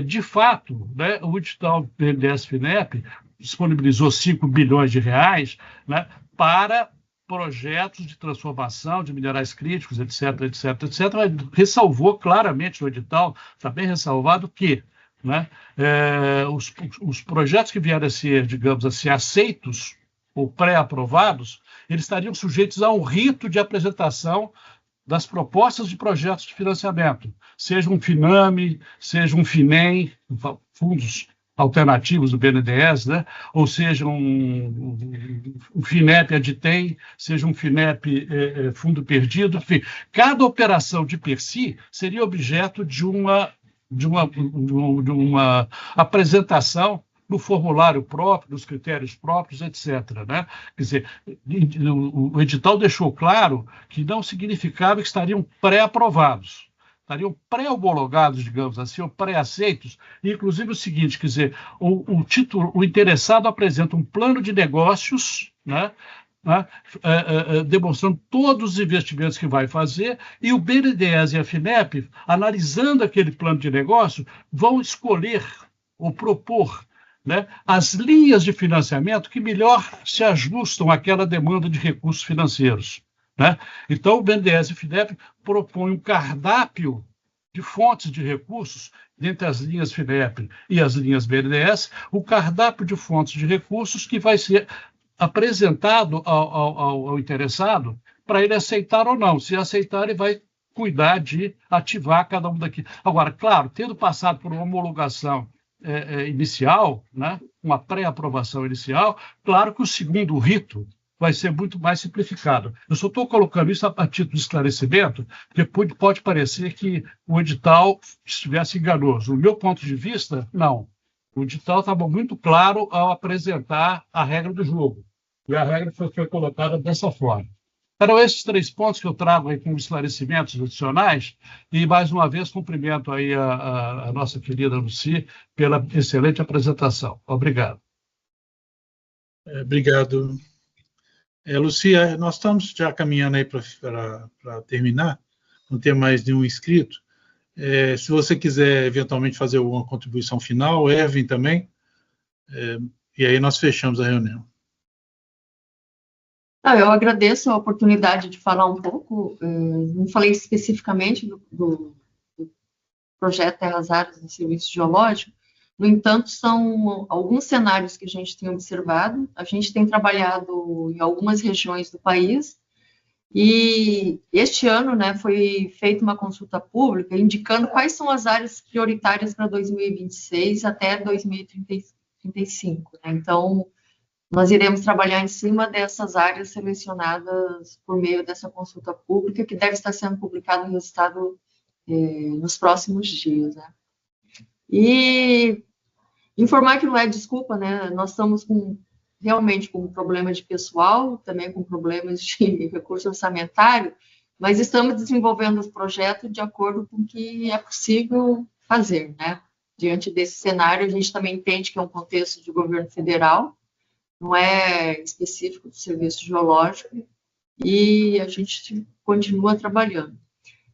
De fato, né, o edital BNDES-FINEP disponibilizou 5 bilhões de reais, né, para projetos de transformação de minerais críticos, etc., mas ressalvou claramente no edital, está bem ressalvado que, né, os projetos que vierem a ser, digamos assim, aceitos ou pré-aprovados, eles estariam sujeitos a um rito de apresentação das propostas de projetos de financiamento, seja um FINAME, seja um FINEM, fundos alternativos do BNDES, né? Ou seja, um FINEP Adtem, seja um FINEP Fundo Perdido, enfim, cada operação de per si seria objeto de uma apresentação no formulário próprio, nos critérios próprios, etc., né? Quer dizer, o edital deixou claro que não significava que estariam pré-aprovados, estariam pré-homologados, digamos assim, ou pré-aceitos, inclusive o seguinte, quer dizer, o interessado apresenta um plano de negócios, né, né, demonstrando todos os investimentos que vai fazer, e o BNDES e a FINEP, analisando aquele plano de negócio, vão escolher ou propor, né, as linhas de financiamento que melhor se ajustam àquela demanda de recursos financeiros, né? Então, o BNDES e a FINEP propõem um cardápio de fontes de recursos, dentre as linhas FINEP e as linhas BNDES, o cardápio de fontes de recursos que vai ser apresentado ao interessado para ele aceitar ou não. Se aceitar, ele vai cuidar de ativar cada um daqui. Agora, claro, tendo passado por uma homologação inicial, né, uma pré-aprovação inicial, claro que o segundo rito vai ser muito mais simplificado. Eu só estou colocando isso a título de esclarecimento, porque pode parecer que o edital estivesse enganoso. Do meu ponto de vista, não. O edital estava muito claro ao apresentar a regra do jogo. E a regra foi colocada dessa forma. Eram esses 3 pontos que eu trago aí como esclarecimentos adicionais, e mais uma vez cumprimento aí a nossa querida Lucy pela excelente apresentação. Obrigado. Obrigado. Lucia, nós estamos já caminhando aí para terminar, não tem mais nenhum inscrito. Se você quiser eventualmente fazer alguma contribuição final, Erwin também, e aí nós fechamos a reunião. Eu agradeço a oportunidade de falar um pouco, não falei especificamente do projeto Terras Raras no Serviço Geológico, no entanto, são alguns cenários que a gente tem observado. A gente tem trabalhado em algumas regiões do país, e este ano, né, foi feita uma consulta pública indicando quais são as áreas prioritárias para 2026 até 2035. Né? Então, nós iremos trabalhar em cima dessas áreas selecionadas por meio dessa consulta pública, que deve estar sendo publicado o resultado nos próximos dias. Né? E informar que não é desculpa, né? Nós estamos realmente com um problema de pessoal, também com problemas de recurso orçamentário, mas estamos desenvolvendo os projetos de acordo com o que é possível fazer, né? Diante desse cenário, a gente também entende que é um contexto de governo federal, não é específico do Serviço Geológico, e a gente continua trabalhando.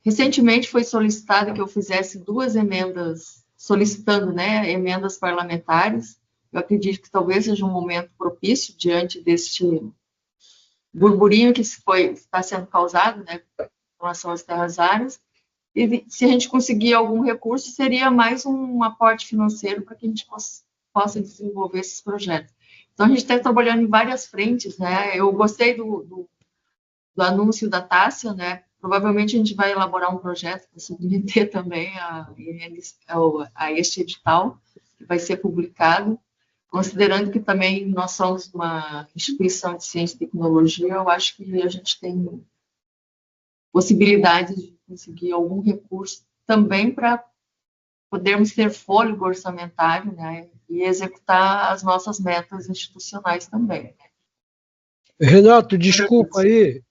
Recentemente foi solicitado que eu fizesse 2 emendas, solicitando, né, emendas parlamentares. Eu acredito que talvez seja um momento propício diante deste burburinho que está sendo causado, né, com relação às terras raras. E se a gente conseguir algum recurso, seria mais um aporte financeiro para que a gente possa desenvolver esses projetos. Então, a gente está trabalhando em várias frentes, né? Eu gostei do anúncio da Tássia, né? Provavelmente a gente vai elaborar um projeto para submeter também a este edital, que vai ser publicado, considerando que também nós somos uma instituição de ciência e tecnologia. Eu acho que a gente tem possibilidade de conseguir algum recurso também para podermos ter fôlego orçamentário, né, e executar as nossas metas institucionais também. Renato, desculpa aí,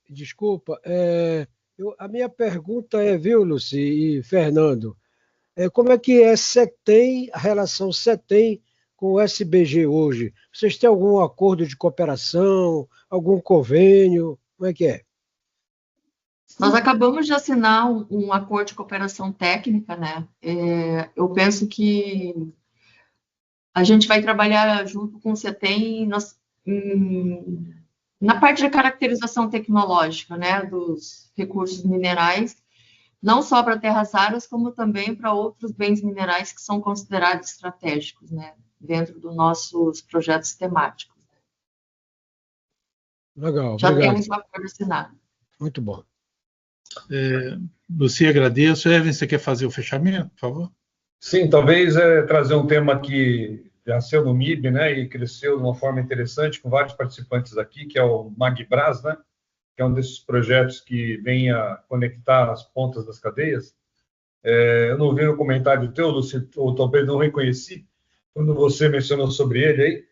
a minha pergunta viu, Lucy e Fernando, como é que é CETEM, a relação CETEM com o SBG hoje? Vocês têm algum acordo de cooperação, algum convênio? Como é que é? Nós acabamos de assinar um acordo de cooperação técnica, né? Eu penso que a gente vai trabalhar junto com o CETEM na parte de caracterização tecnológica, né, dos recursos minerais, não só para terras raras, como também para outros bens minerais que são considerados estratégicos, né, dentro dos nossos projetos temáticos. Legal, já obrigado. temos um acordo assinado. Muito bom. Lucia, agradeço. Erwin, você quer fazer o fechamento, por favor? Sim, talvez trazer um tema que já nasceu no MIB, né, e cresceu de uma forma interessante, com vários participantes aqui, que é o MagBras, né, que é um desses projetos que vem a conectar as pontas das cadeias. Eu não vi o comentário teu, Luci, ou talvez não reconheci, quando você mencionou sobre ele aí,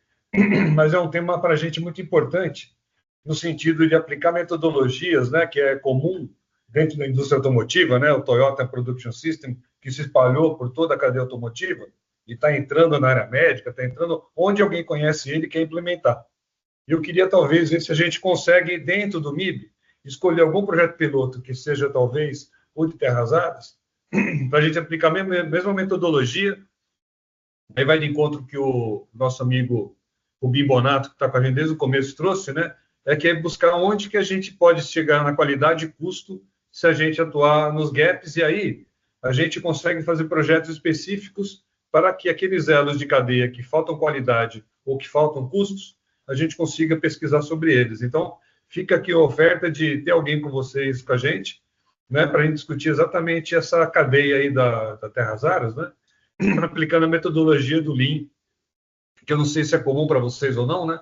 mas é um tema para a gente muito importante, no sentido de aplicar metodologias, né, que é comum dentro da indústria automotiva, né, o Toyota Production System, que se espalhou por toda a cadeia automotiva e está entrando na área médica, está entrando onde alguém conhece ele e quer implementar. E eu queria, talvez, ver se a gente consegue, dentro do MIB, escolher algum projeto piloto que seja, talvez, ou de terras raras, para a gente aplicar a mesma metodologia. Aí vai de encontro que o nosso amigo Rubim Bonato, que está com a gente desde o começo, trouxe, né? Que é buscar onde que a gente pode chegar na qualidade e custo se a gente atuar nos gaps, e aí a gente consegue fazer projetos específicos para que aqueles elos de cadeia que faltam qualidade ou que faltam custos, a gente consiga pesquisar sobre eles. Então, fica aqui a oferta de ter alguém com vocês, com a gente, né, para a gente discutir exatamente essa cadeia aí da terras raras, né, aplicando a metodologia do Lean, que eu não sei se é comum para vocês ou não, né,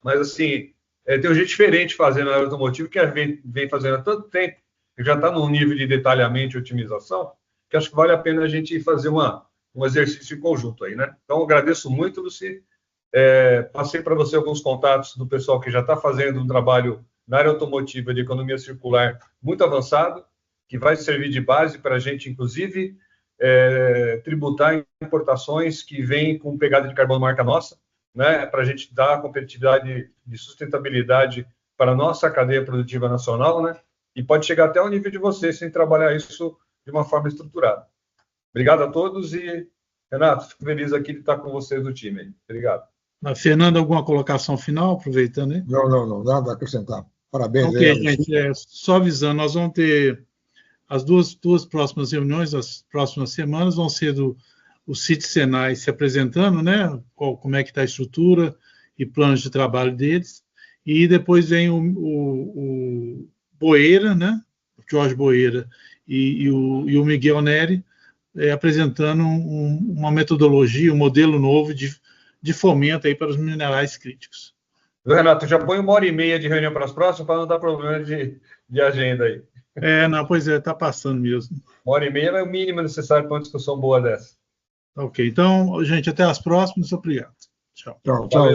mas, assim, tem um jeito diferente fazendo na área automotiva, que vem fazendo há tanto tempo, que já está num nível de detalhamento e otimização, que acho que vale a pena a gente fazer um exercício em conjunto aí, né. Então, eu agradeço muito, Luci. Passei para você alguns contatos do pessoal que já está fazendo um trabalho na área automotiva de economia circular muito avançado, que vai servir de base para a gente, inclusive, tributar importações que vêm com pegada de carbono marca nossa, né, para a gente dar competitividade de sustentabilidade para a nossa cadeia produtiva nacional, né, e pode chegar até o nível de vocês sem trabalhar isso de uma forma estruturada. Obrigado a todos e, Renato, fico feliz aqui de estar com vocês do time aí. Obrigado. Fernando, alguma colocação final, aproveitando, hein? Não, nada a acrescentar. Parabéns. Ok, gente, só avisando, nós vamos ter as duas próximas reuniões, as próximas semanas, vão ser o CIT Senai se apresentando, né? Como é que está a estrutura e planos de trabalho deles, e depois vem o Boeira, né? O Jorge Boeira e o Miguel Neri apresentando uma metodologia, um modelo novo de fomento aí para os minerais críticos. Renato, já põe 1h30 de reunião para as próximas, para não dar problema de agenda aí. Pois está passando mesmo. 1h30 é o mínimo necessário para uma discussão boa dessa. Ok, então, gente, até as próximas. Obrigado. Tchau. Tchau.